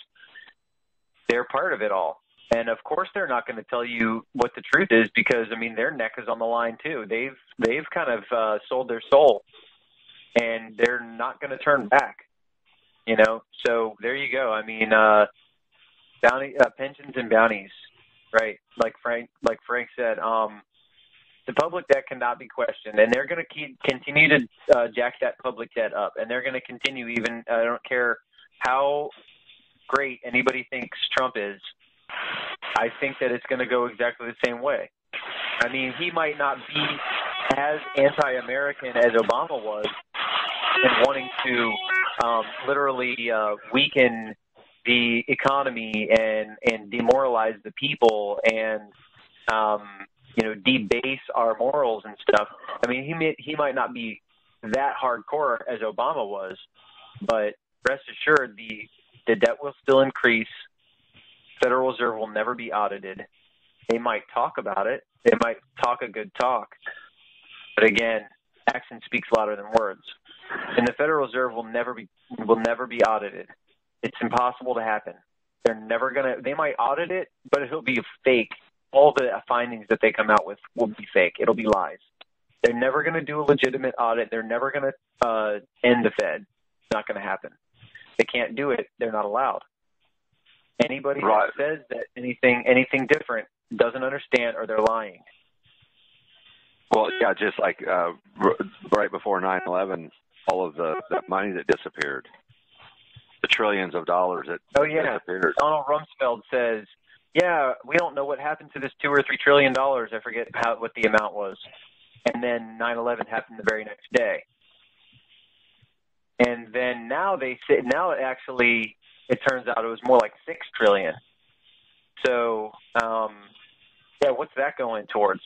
they're part of it all. And of course, they're not going to tell you what the truth is because their neck is on the line too. They've kind of sold their soul, and they're not going to turn back. So there you go. Pensions and bounties, right? Like Frank said. The public debt cannot be questioned, and they're going to continue to jack that public debt up, and they're going to continue even, I don't care how great anybody thinks Trump is, I think that it's going to go exactly the same way. He might not be as anti-American as Obama was in wanting to literally weaken the economy and demoralize the people and debase our morals and stuff. He might not be that hardcore as Obama was, but rest assured the debt will still increase. Federal Reserve will never be audited. They might talk about it. They might talk a good talk. But again, action speaks louder than words. And the Federal Reserve will never be audited. It's impossible to happen. They might audit it, but it'll be fake. All the findings that they come out with will be fake. It'll be lies. They're never going to do a legitimate audit. They're never going to end the Fed. It's not going to happen. They can't do it. They're not allowed. Anybody that says that anything different doesn't understand, or they're lying. Well, yeah, just like right before 9/11, all of the money that disappeared, the trillions of dollars that disappeared. Donald Rumsfeld says, yeah, we don't know what happened to this $2 or $3 trillion. I forget what the amount was. And then 9/11 happened the very next day. And then now it turns out it was more like $6 trillion. So, what's that going towards?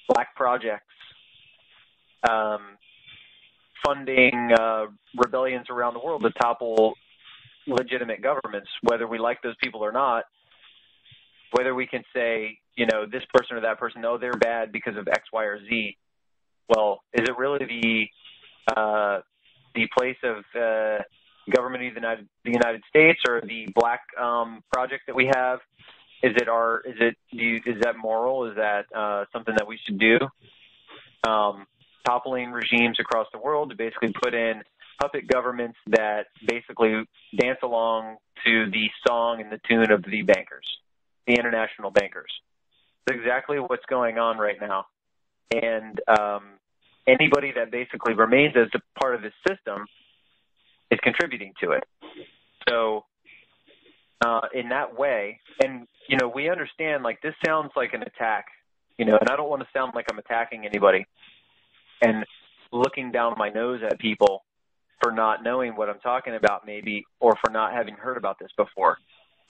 Black projects, funding rebellions around the world to topple legitimate governments, whether we like those people or not. Whether we can say, this person or that person, they're bad because of X, Y, or Z. Well, is it really the place of government of the United States or the black project that we have? Is that moral? Is that something that we should do? Toppling regimes across the world to basically put in puppet governments that basically dance along to the song and the tune of the bankers. The international bankers. That's exactly what's going on right now. And anybody that basically remains as a part of this system is contributing to it. So in that way, and, we understand, this sounds like an attack, and I don't want to sound like I'm attacking anybody and looking down my nose at people for not knowing what I'm talking about maybe, or for not having heard about this before.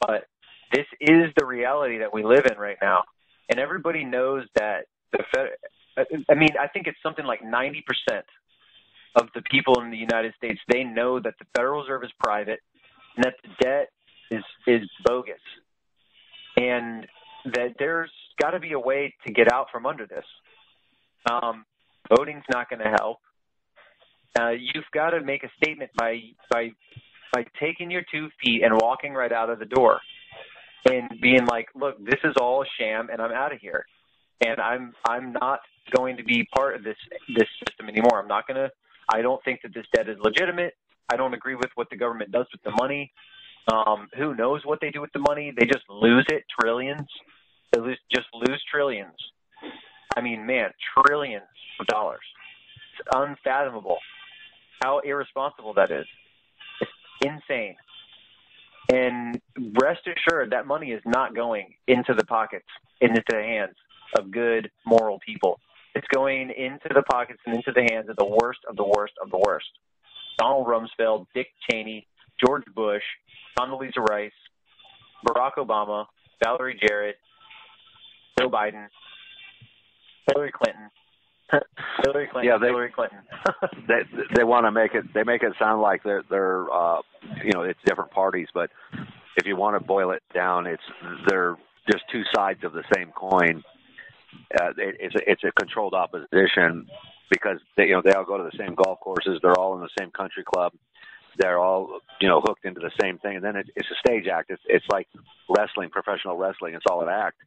But this is the reality that we live in right now. And everybody knows that I think it's something like 90% of the people in the United States, they know that the Federal Reserve is private and that the debt is bogus. And that there's got to be a way to get out from under this. Voting's not going to help. You've got to make a statement by taking your 2 feet and walking right out of the door. And being like, look, this is all a sham, and I'm out of here. And I'm not going to be part of this system anymore. I don't think that this debt is legitimate. I don't agree with what the government does with the money. Who knows what they do with the money? They just lose it, trillions. They just lose trillions. Trillions of dollars. It's unfathomable how irresponsible that is. It's insane. And rest assured, that money is not going into the pockets, into the hands of good, moral people. It's going into the pockets and into the hands of the worst of the worst of the worst. Donald Rumsfeld, Dick Cheney, George Bush, Condoleezza Rice, Barack Obama, Valerie Jarrett, Joe Biden, Hillary Clinton. Hillary Clinton. They want to make it. They make it sound like they're it's different parties, but if you want to boil it down, they're just two sides of the same coin. It's a controlled opposition because they all go to the same golf courses. They're all in the same country club. They're all hooked into the same thing, and then it's a stage act. It's like wrestling, professional wrestling. It's all an act.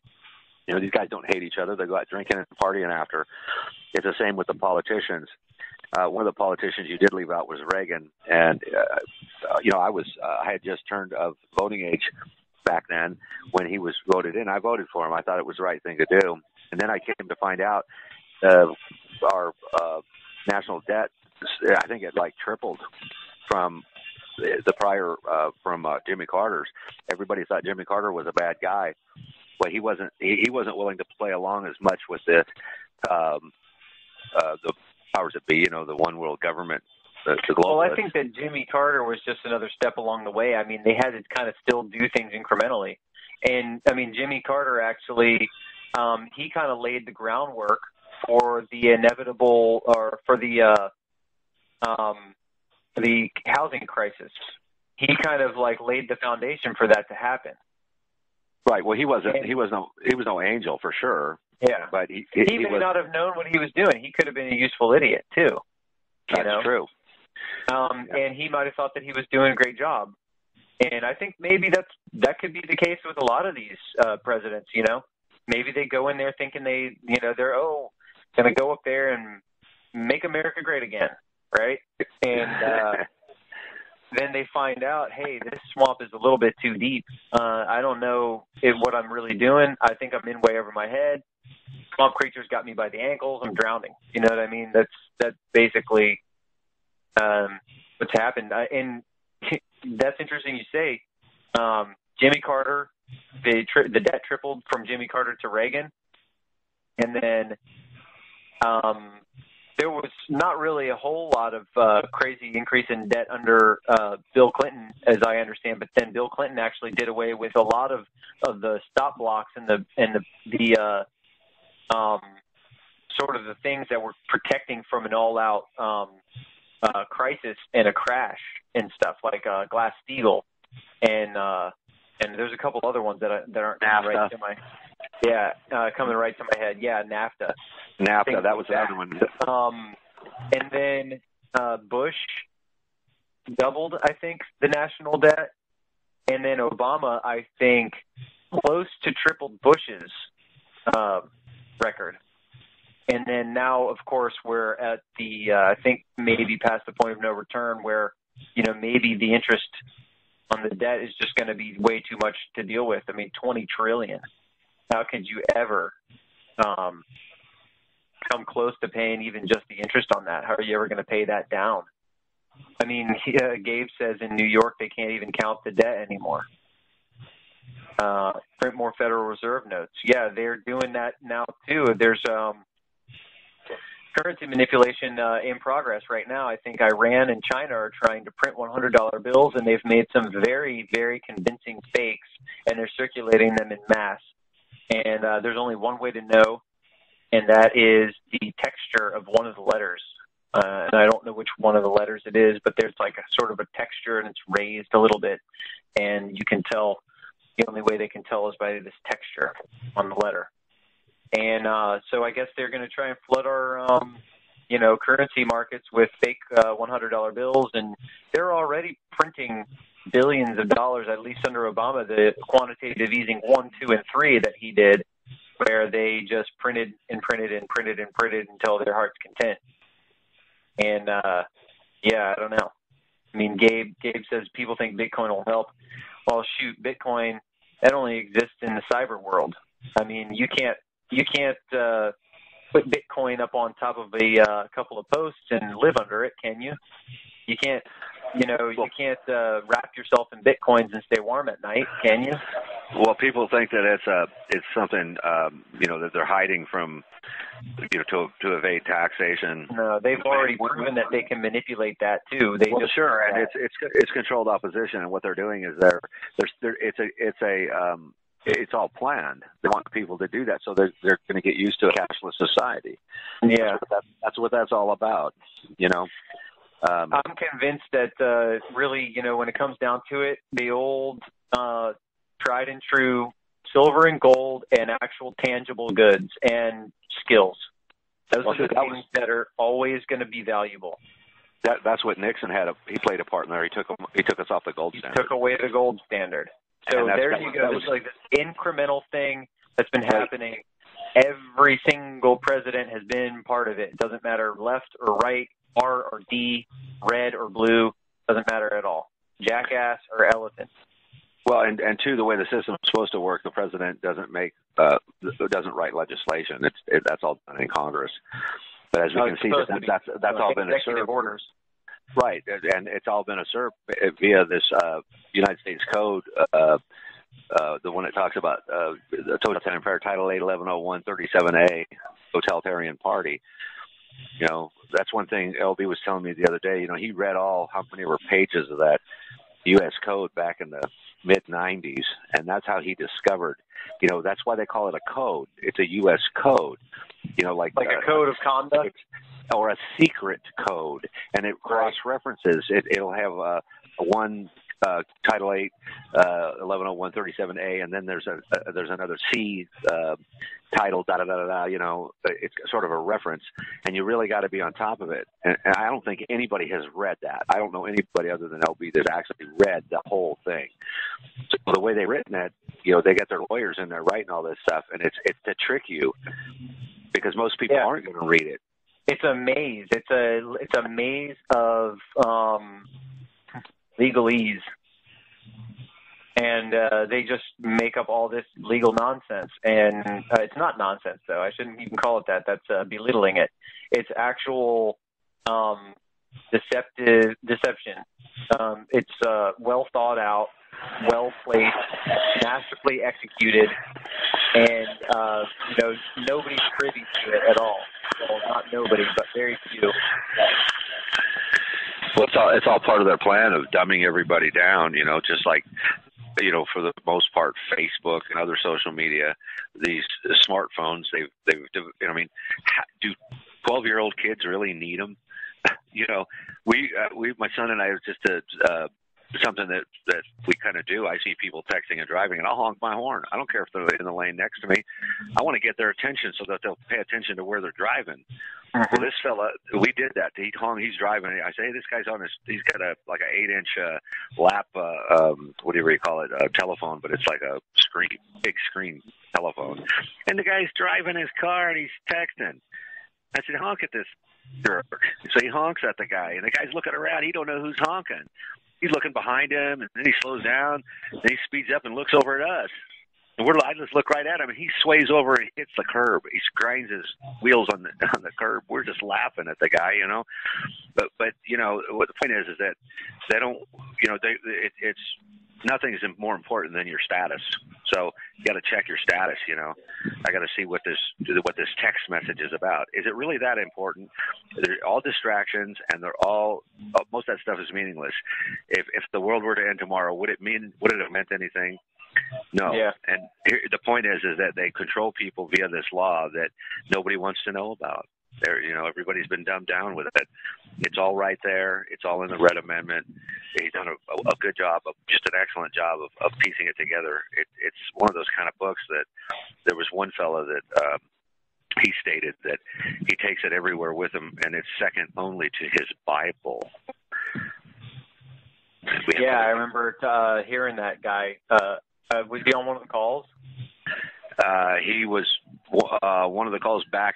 These guys don't hate each other. They go out drinking and partying after. It's the same with the politicians. One of the politicians you did leave out was Reagan, and I had just turned of voting age back then when he was voted in. I voted for him. I thought it was the right thing to do, and then I came to find out our national debt. I think it tripled from the prior from Jimmy Carter's. Everybody thought Jimmy Carter was a bad guy. But he wasn't willing to play along as much with the powers that be, the one world government, the global. Well, I think that Jimmy Carter was just another step along the way. I mean, they had to kind of still do things incrementally. And, I mean, Jimmy Carter actually, he kind of laid the groundwork for the inevitable, or for the housing crisis. He kind of laid the foundation for that to happen. Right. Well, he was no angel for sure. Yeah. But he may not have known what he was doing. He could have been a useful idiot too. That's true. And he might have thought that he was doing a great job. And I think maybe that could be the case with a lot of these presidents. Maybe they go in there thinking they're going to go up there and make America great again, right? And then they find out, hey, this swamp is a little bit too deep. I don't know what I'm really doing. I think I'm in way over my head. Swamp creatures got me by the ankles. I'm drowning. You know what I mean? That's basically what's happened. And that's interesting you say. Jimmy Carter, the debt tripled from Jimmy Carter to Reagan. And then there was not really a whole lot of crazy increase in debt under Bill Clinton, as I understand. But then Bill Clinton actually did away with a lot of the stop blocks and the sort of the things that were protecting from an all-out crisis and a crash and stuff like Glass-Steagall and there's a couple other ones that aren't coming right to my coming right to my head. Yeah, NAFTA. NAFTA, that was another one. And then Bush doubled, I think, the national debt. And then Obama, I think, close to tripled Bush's record. And then now, of course, we're at the, I think, maybe past the point of no return where, maybe the interest on the debt is just going to be way too much to deal with. I mean, $20 trillion. How could you ever come close to paying even just the interest on that? How are you ever going to pay that down? I mean, Gabe says in New York they can't even count the debt anymore. Print more Federal Reserve notes. Yeah, they're doing that now too. There's currency manipulation in progress right now. I think Iran and China are trying to print $100 bills, and they've made some very, very convincing fakes, and they're circulating them in mass. And there's only one way to know, and that is the texture of one of the letters. And I don't know which one of the letters it is, but there's like a sort of a texture, and it's raised a little bit. And you can tell, the only way they can tell is by this texture on the letter. And so I guess they're going to try and flood our, currency markets with fake $100 bills. And they're already printing billions of dollars, at least under Obama, the quantitative easing 1, 2, and 3 that he did, where they just printed and printed and printed and printed until their heart's content. And, I don't know. I mean, Gabe says people think Bitcoin will help. Well, shoot, Bitcoin, that only exists in the cyber world. I mean, you can't put Bitcoin up on top of a couple of posts and live under it, can you? You can't, you can't wrap yourself in Bitcoins and stay warm at night, can you? Well, people think that it's something that they're hiding from, to evade taxation. No, they've already proven that they can manipulate that too. Sure, and it's controlled opposition, and what they're doing is it's all planned. They want people to do that, so they're going to get used to a cashless society. Yeah, that's what that's all about. I'm convinced that really, when it comes down to it, the old tried and true silver and gold and actual tangible goods and skills. Those are the things that are always going to be valuable. That's what Nixon had. He played a part in there. He took us off the gold standard. He took away the gold standard. So there you go. It's like this incremental thing that's been happening. Every single president has been part of it. It doesn't matter left or right, R or D, red or blue. Doesn't matter at all. Jackass or elephant. Well, and two, the way the system's supposed to work, the president doesn't write legislation. That's all done in Congress. But as we can see, that's all been executive orders. Right, and it's all been usurped via this United States Code, the one that talks about the Totalitarian Empire, Title 8, 1101, 37A, Totalitarian Party. That's one thing LB was telling me the other day. He read how many were pages of that U.S. Code back in the mid-'90s, and that's how he discovered. That's why they call it a code. It's a U.S. code. Like a code of conduct, or a secret code, and it cross-references. It'll have one Title 8, 1101, 37A, and then there's another C title, it's sort of a reference, and you really got to be on top of it. And I don't think anybody has read that. I don't know anybody other than LB that's actually read the whole thing. So the way they've written it, they get their lawyers in there writing all this stuff, and it's to trick you, because most people aren't going to read it. It's a maze. It's a maze of legalese. And they just make up all this legal nonsense. And it's not nonsense, though. I shouldn't even call it that. That's belittling it. It's actual deception. It's well thought out, well placed, masterfully executed, and nobody's privy to it at all. Well, not nobody, but very few. Well, it's all part of their plan of dumbing everybody down, just like, for the most part, Facebook and other social media, these smartphones, they've do 12-year-old kids really need them? My son and I, just something that we kind of do. I see people texting and driving, and I'll honk my horn. I don't care if they're in the lane next to me. I want to get their attention so that they'll pay attention to where they're driving. Well, this fella, we did that. He's driving. I say, hey, this guy's he's got an 8-inch lap, whatever you call it, telephone, but it's like a big screen telephone. And the guy's driving his car and he's texting. I said, honk at this jerk. So he honks at the guy, and the guy's looking around. He don't know who's honking. He's looking behind him, and then he slows down, and he speeds up and looks over at us. And I just look right at him, and he sways over and hits the curb. He grinds his wheels on the curb. We're just laughing at the guy, But what the point is that they don't, it's nothing is more important than your status. So you got to check your status. I got to see what this text message is about. Is it really that important? They're all distractions, and most of that stuff is meaningless. If the world were to end tomorrow, would it have meant anything? No. Yeah. And the point is that they control people via this law that nobody wants to know about. Everybody's been dumbed down with it. It's all right there. It's all in the Red Amendment. He's done a good job, just an excellent job of piecing it together. It's one of those kind of books that there was one fellow that he stated that he takes it everywhere with him, and it's second only to his Bible. I remember hearing that guy. Was he on one of the calls? He was one of the calls back.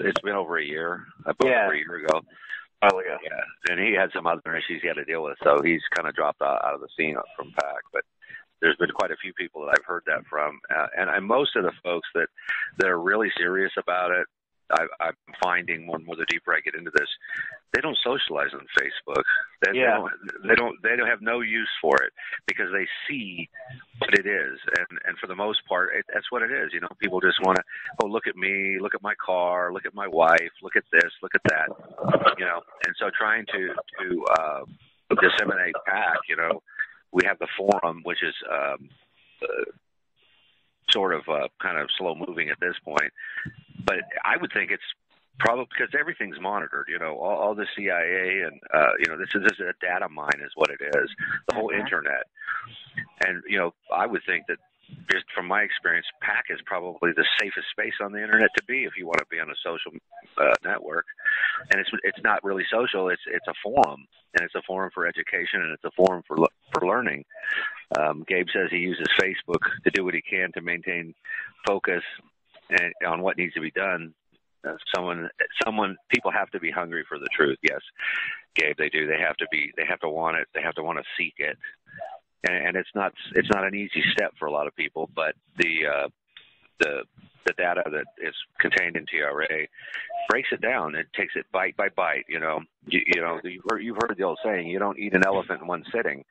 It's been over a year. Over a year ago. Oh, yeah. Yeah, and he had some other issues he had to deal with, so he's kind of dropped out of the scene from PAC. But there's been quite a few people that I've heard that from, and most of the folks that are really serious about it, I'm finding more and more the deeper I get into this, they don't socialize on Facebook. They don't have no use for it because they see what it is, and for the most part, that's what it is. People just want to, look at me, look at my car, look at my wife, look at this, look at that, and so trying to disseminate PAC, we have the forum, which is sort of kind of slow moving at this point, but I would think it's probably because everything's monitored, all the CIA and this is a data mine is what it is, the whole internet, and I would think that just from my experience, PAC is probably the safest space on the internet to be if you want to be on a social network, and it's not really social, it's a forum, and it's a forum for education, and it's a forum for learning. Gabe says he uses Facebook to do what he can to maintain focus and on what needs to be done. People have to be hungry for the truth. Yes, Gabe, they do. They have to want it. They have to want to seek it. And it's not an easy step for a lot of people, but the data that is contained in TRA breaks it down. It takes it bite by bite. You've heard the old saying: you don't eat an elephant in one sitting.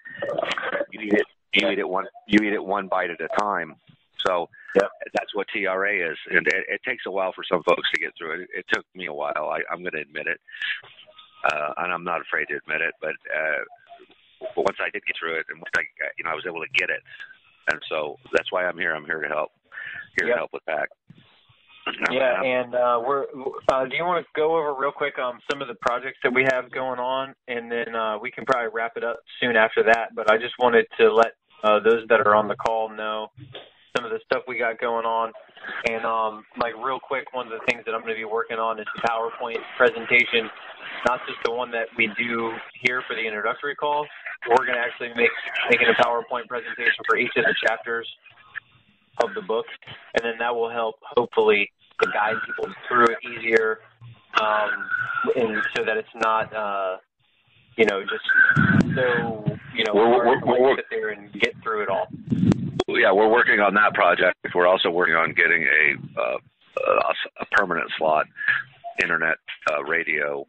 You eat it one bite at a time. So that's what TRA is, and it takes a while for some folks to get through it. It took me a while. I'm going to admit it, and I'm not afraid to admit it. But once I did get through it, and once I was able to get it, and so that's why I'm here. I'm here to help. To help with PAC. Yeah, and do you want to go over real quick some of the projects that we have going on, and then we can probably wrap it up soon after that. But I just wanted to let those that are on the call know some of the stuff we got going on. And real quick, one of the things that I'm going to be working on is the PowerPoint presentation, not just the one that we do here for the introductory call. We're going to actually making a PowerPoint presentation for each of the chapters of the book, and then that will help hopefully to guide people through it easier, and so that it's not just so we'll sit there and get through it all. Yeah, we're working on that project. We're also working on getting a permanent slot, internet radio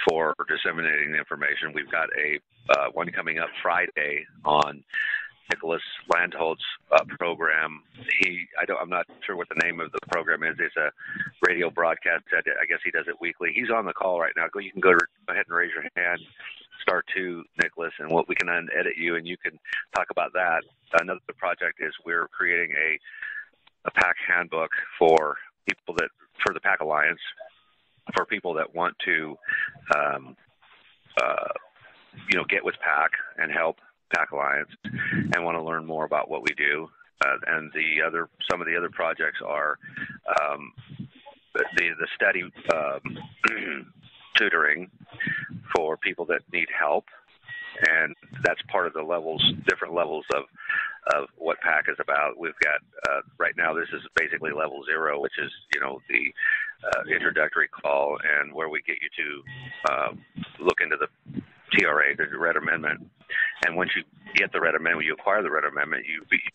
for disseminating the information. We've got a one coming up Friday on Nicholas Landholt's program. I'm not sure what the name of the program is. It's a radio broadcast. I guess he does it weekly. He's on the call right now. You can go ahead and raise your hand. *2, Nicholas, and we can unedit you, and you can talk about that. Another project is we're creating a PAC handbook for the PAC Alliance, for people that want to, get with PAC and help PAC Alliance and want to learn more about what we do. And some of the other projects are the study tutoring for people that need help, and that's part of the different levels of what PAC is about. We've got right now, this is basically level 0, which is the introductory call, and where we get you to look into the TRA, the Red Amendment. And once you get the Red Amendment, you acquire the Red Amendment,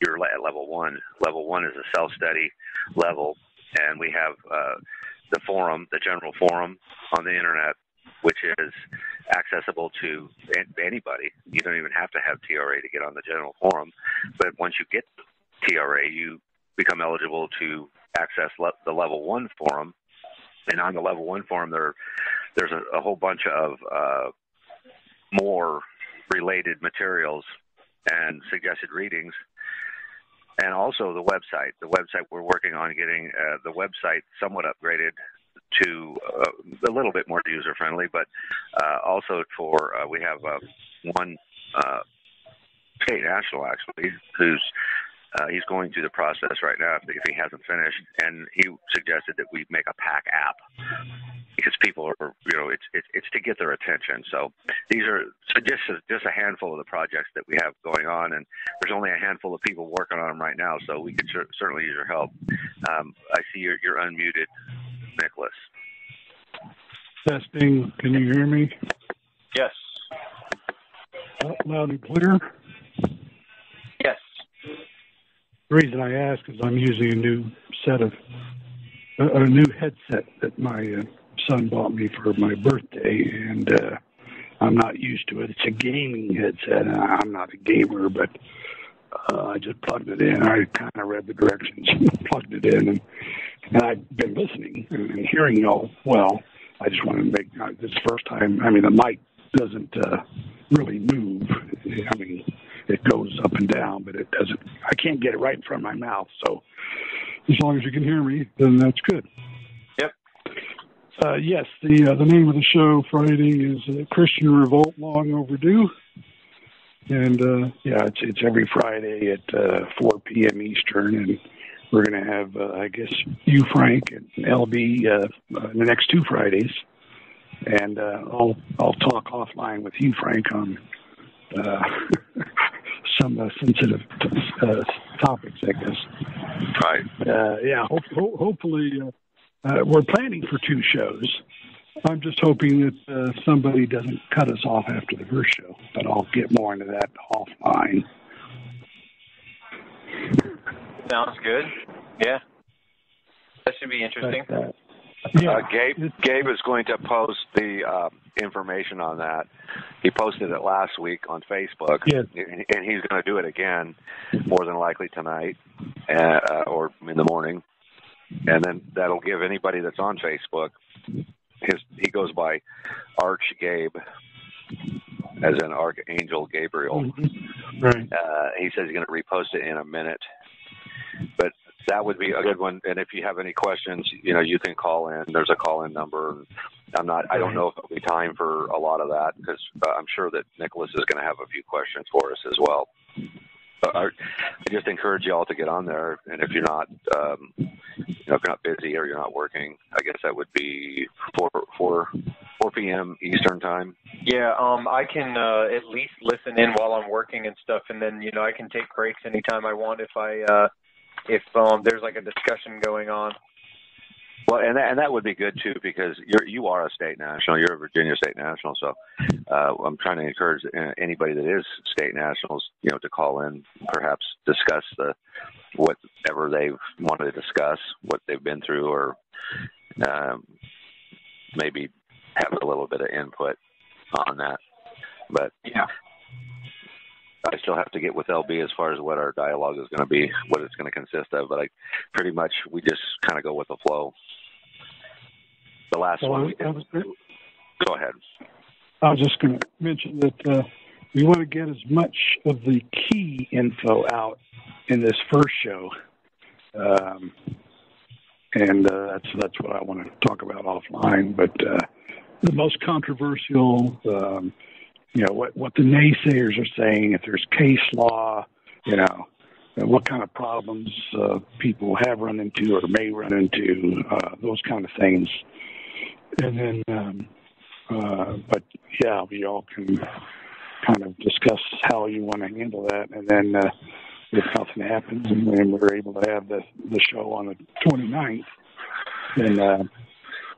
you're at level 1. Level 1 is a self-study level, and we have the forum, the general forum on the internet, which is accessible to anybody. You don't even have to have TRA to get on the general forum. But once you get TRA, you become eligible to access the level 1 forum. And on the level 1 forum, there's a whole bunch of more related materials and suggested readings. And also the website. The website, we're working on getting the website somewhat upgraded to a little bit more user-friendly, but also we have one state national, actually, he's going through the process right now if he hasn't finished, and he suggested that we make a PAC app because people are, it's to get their attention. So these are just a handful of the projects that we have going on, and there's only a handful of people working on them right now, so we could certainly use your help. I see you're unmuted, Nicholas. Testing. Can you hear me? Yes. Loud and clear? Yes. The reason I ask is I'm using a new headset that my son bought me for my birthday, and I'm not used to it. It's a gaming headset, and I'm not a gamer, but I just plugged it in. I kind of read the directions, plugged it in, and I've been listening and hearing y'all well. I just wanted to make this first time. I mean, the mic doesn't really move. I mean, it goes up and down, but it doesn't. I can't get it right in front of my mouth. So as long as you can hear me, then that's good. Yep. Yes, the name of the show Friday is Christian Revolt Long Overdue. And, it's every Friday at 4 p.m. Eastern, and we're going to have, I guess, you, Frank, and LB the next 2 Fridays. And I'll talk offline with you, Frank, on some sensitive topics, I guess. Right. Hopefully we're planning for 2 shows. I'm just hoping that somebody doesn't cut us off after the first show, but I'll get more into that offline. Sounds good. Yeah. That should be interesting. Gabe is going to post the information on that. He posted it last week on Facebook, yes. And he's going to do it again, more than likely tonight or in the morning. And then that'll give anybody that's on Facebook, he goes by Arch Gabe, as in Archangel Gabriel. Mm-hmm. Right. He says he's going to repost it in a minute. But that would be a good one. And if you have any questions, you can call in. There's a call-in number. I don't know if there'll be time for a lot of that, because I'm sure that Nicholas is going to have a few questions for us as well. But I just encourage you all to get on there. And if you're not, if you're not busy or you're not working, I guess that would be 4 p.m. Eastern time. Yeah, I can at least listen in while I'm working and stuff, and then I can take breaks anytime I want if there's like a discussion going on. Well, and that would be good too, because you are a state national. You're a Virginia state national, so I'm trying to encourage anybody that is state nationals, to call in, perhaps discuss whatever they want to discuss, what they've been through, or maybe have a little bit of input on that. But yeah, I still have to get with LB as far as what our dialogue is going to be, what it's going to consist of. But pretty much we just kind of go with the flow. The last one we did. Go ahead. I was just going to mention that we want to get as much of the key info out in this first show, and that's what I want to talk about offline. But the most controversial, what the naysayers are saying, if there's case law, what kind of problems people have run into or may run into, those kind of things. And then, but yeah, we all can kind of discuss how you want to handle that. And then if nothing happens and we're able to have the show on the 29th, then,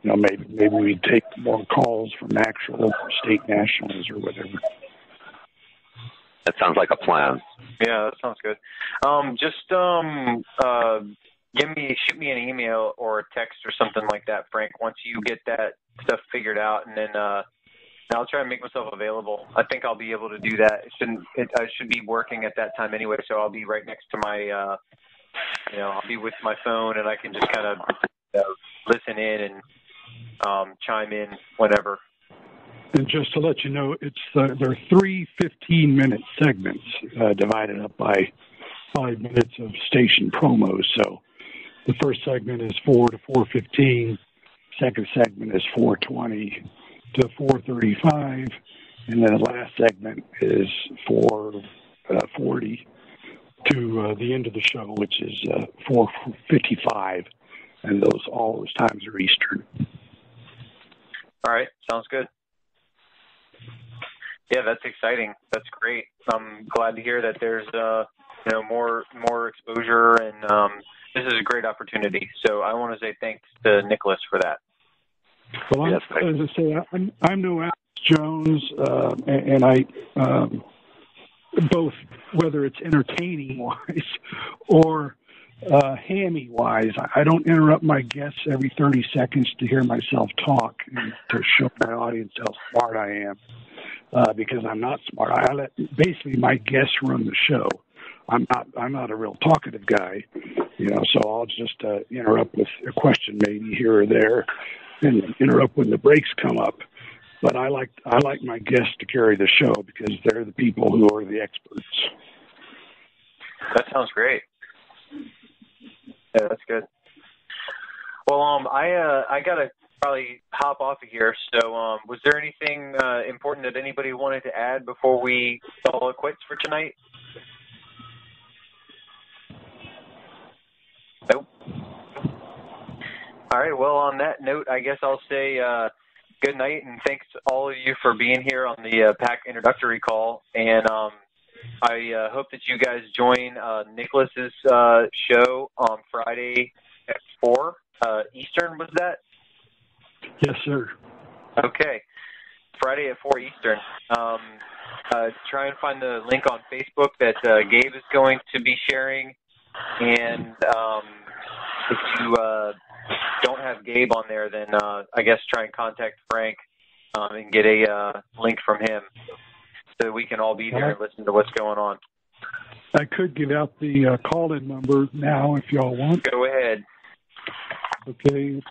maybe we take more calls from actual state nationals or whatever. That sounds like a plan. Yeah, that sounds good. Shoot me an email or a text or something like that, Frank, once you get that stuff figured out, and then I'll try and make myself available. I think I'll be able to do that. I should be working at that time anyway, so I'll be right next to my, I'll be with my phone, and I can just kind of listen in and chime in whenever. And just to let you know, there are 3 15-minute segments divided up by 5 minutes of station promos. So the first segment is 4 to 4:15. Second segment is 4:20 to 4:35, and then the last segment is 4:40 to the end of the show, which is 4:55, and all those times are Eastern. All right, sounds good. Yeah, that's exciting. That's great. I'm glad to hear that there's more exposure, and this is a great opportunity. So I want to say thanks to Nicholas for that. Well, as I say, I'm no Alex Jones, and I both, whether it's entertaining wise or hammy-wise, I don't interrupt my guests every 30 seconds to hear myself talk and to show my audience how smart I am, because I'm not smart. I let basically my guests run the show. I'm not a real talkative guy, so I'll just interrupt with a question maybe here or there and interrupt when the breaks come up. But I like my guests to carry the show because they're the people who are the experts. That sounds great. Yeah, that's good. Well, I gotta probably hop off of here. So, was there anything important that anybody wanted to add before we call it quits for tonight? Nope. All right. Well, on that note, I guess I'll say good night and thanks to all of you for being here on the PAC introductory call. And I hope that you guys join Nicholas's show on Friday at 4 Eastern, was that? Yes, sir. Okay. Friday at 4 Eastern. Try and find the link on Facebook that Gabe is going to be sharing. And if you don't have Gabe on there, then I guess try and contact Frank and get a link from him so that we can all be there and listen to what's going on. I could give out the call-in number now if y'all want. Go ahead. Okay, it's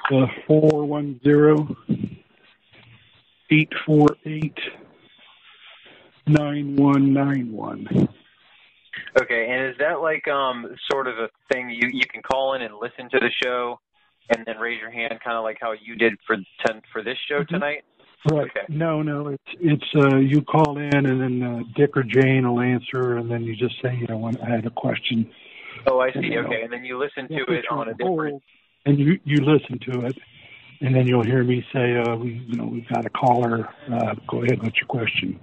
410-848-9191. Okay, and is that like sort of a thing you can call in and listen to the show and then raise your hand, kind of like how you did for this show tonight? Right. Okay. No, it's you call in and then Dick or Jane will answer, and then you just say, when I had a question. Oh, I see. Okay, and then you listen to it on a different. And you listen to it, and then you'll hear me say, we've got a caller. Go ahead with your question.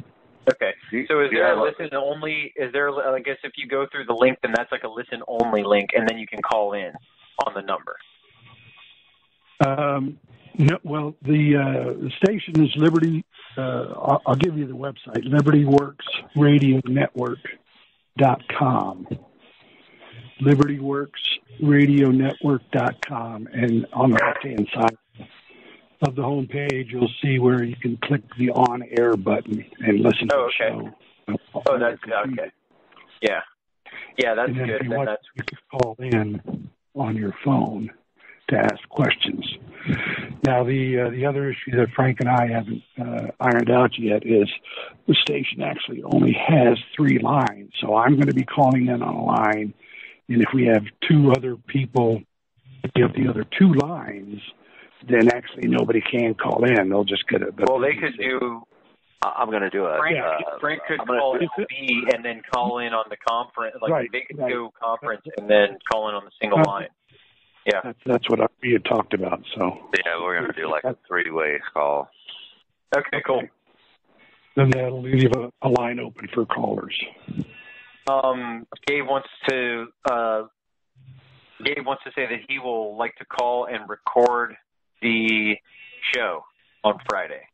Okay. So is there a listen only? Is there? I guess if you go through the link, then that's like a listen only link, and then you can call in on the number. No, well, the station is Liberty. I'll give you the website: LibertyWorksRadioNetwork.com. LibertyWorksRadioNetwork.com, and on the left-hand side of the home page, you'll see where you can click the on-air button and listen to the show. Oh, that's okay. Yeah, that's good. If you want, you can call in on your phone to ask questions. Now, the other issue that Frank and I haven't ironed out yet is the station actually only has 3 lines. So I'm going to be calling in on a line, and if we have 2 other people get the other 2 lines, then actually nobody can call in. They'll just get it. Well, they could do. I'm going to do it. Frank could call in B and then call in on the conference. They could do conference and then call in on the single line. Yeah, that's what we had talked about. So yeah, we're going to do like a 3-way call. Okay, cool. Then that'll leave a line open for callers. Gabe wants to say that he will like to call and record the show on Friday,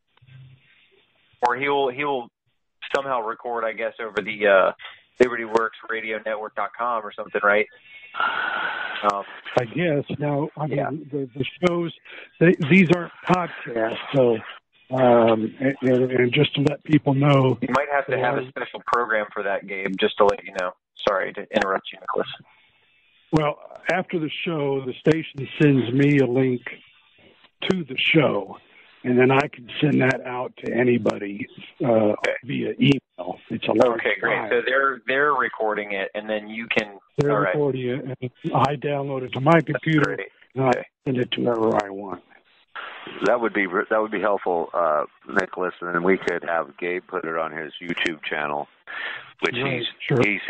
or he will somehow record, I guess, over the LibertyWorksRadioNetwork.com or something, right? I guess. Now, the shows, these aren't podcasts, so and just to let people know, you might have to have a special program for that, Gabe. Just to let you know. Sorry to interrupt you, Nicholas. Well, after the show, the station sends me a link to the show, and then I can send that out to anybody via email. It's a large great. file. So they're recording it, and then you can. They're recording it, and I download it to my computer, and I send it to whoever I want. That would be helpful, Nicholas, and then we could have Gabe put it on his YouTube channel, which he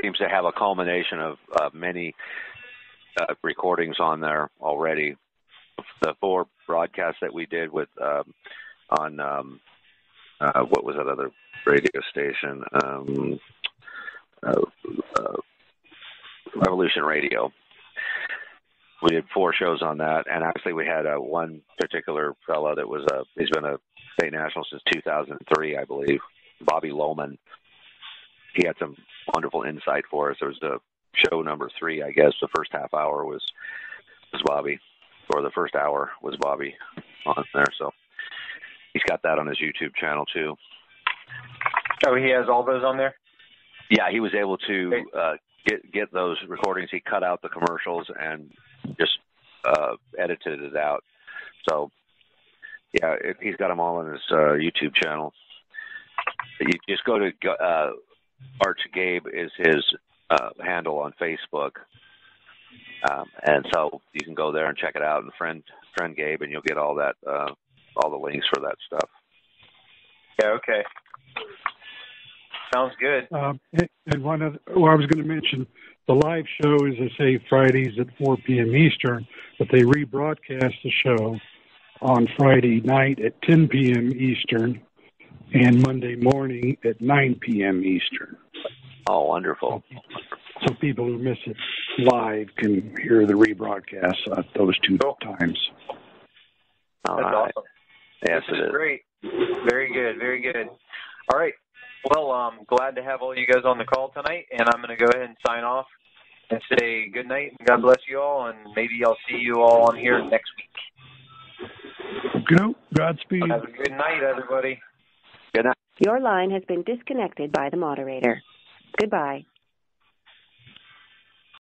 seems to have a culmination of many recordings on there already. The 4 broadcasts that we did with on what was that other radio station? Revolution Radio. We did 4 shows on that, and actually we had one particular fellow that was he's been a state national since 2003, I believe, Bobby Lohman. He had some wonderful insight for us. There was show number 3, I guess. The first half hour was Bobby, or the first hour was Bobby on there. So he's got that on his YouTube channel too. Oh, he has all those on there? Yeah, he was able to get those recordings. He cut out the commercials and just edited it out. So, yeah, he's got them all on his YouTube channel. You just go to Arch Gabe is his handle on Facebook, and so you can go there and check it out and friend Gabe, and you'll get all that all the links for that stuff. Yeah. Okay. Sounds good. And one other, I was going to mention, the live show is, I say, Fridays at 4 p.m. Eastern, but they rebroadcast the show on Friday night at 10 p.m. Eastern and Monday morning at 9 p.m. Eastern. Oh, wonderful. So people who miss it live can hear the rebroadcast at those 2 times. All That's right. awesome. Yes, this it is. Great. Very good. Very good. All right. Well, I'm glad to have all you guys on the call tonight, and I'm going to go ahead and sign off and say good night and God bless you all, and maybe I'll see you all on here next week. Go. Godspeed. Have a good night, everybody. Good night. Your line has been disconnected by the moderator. Goodbye.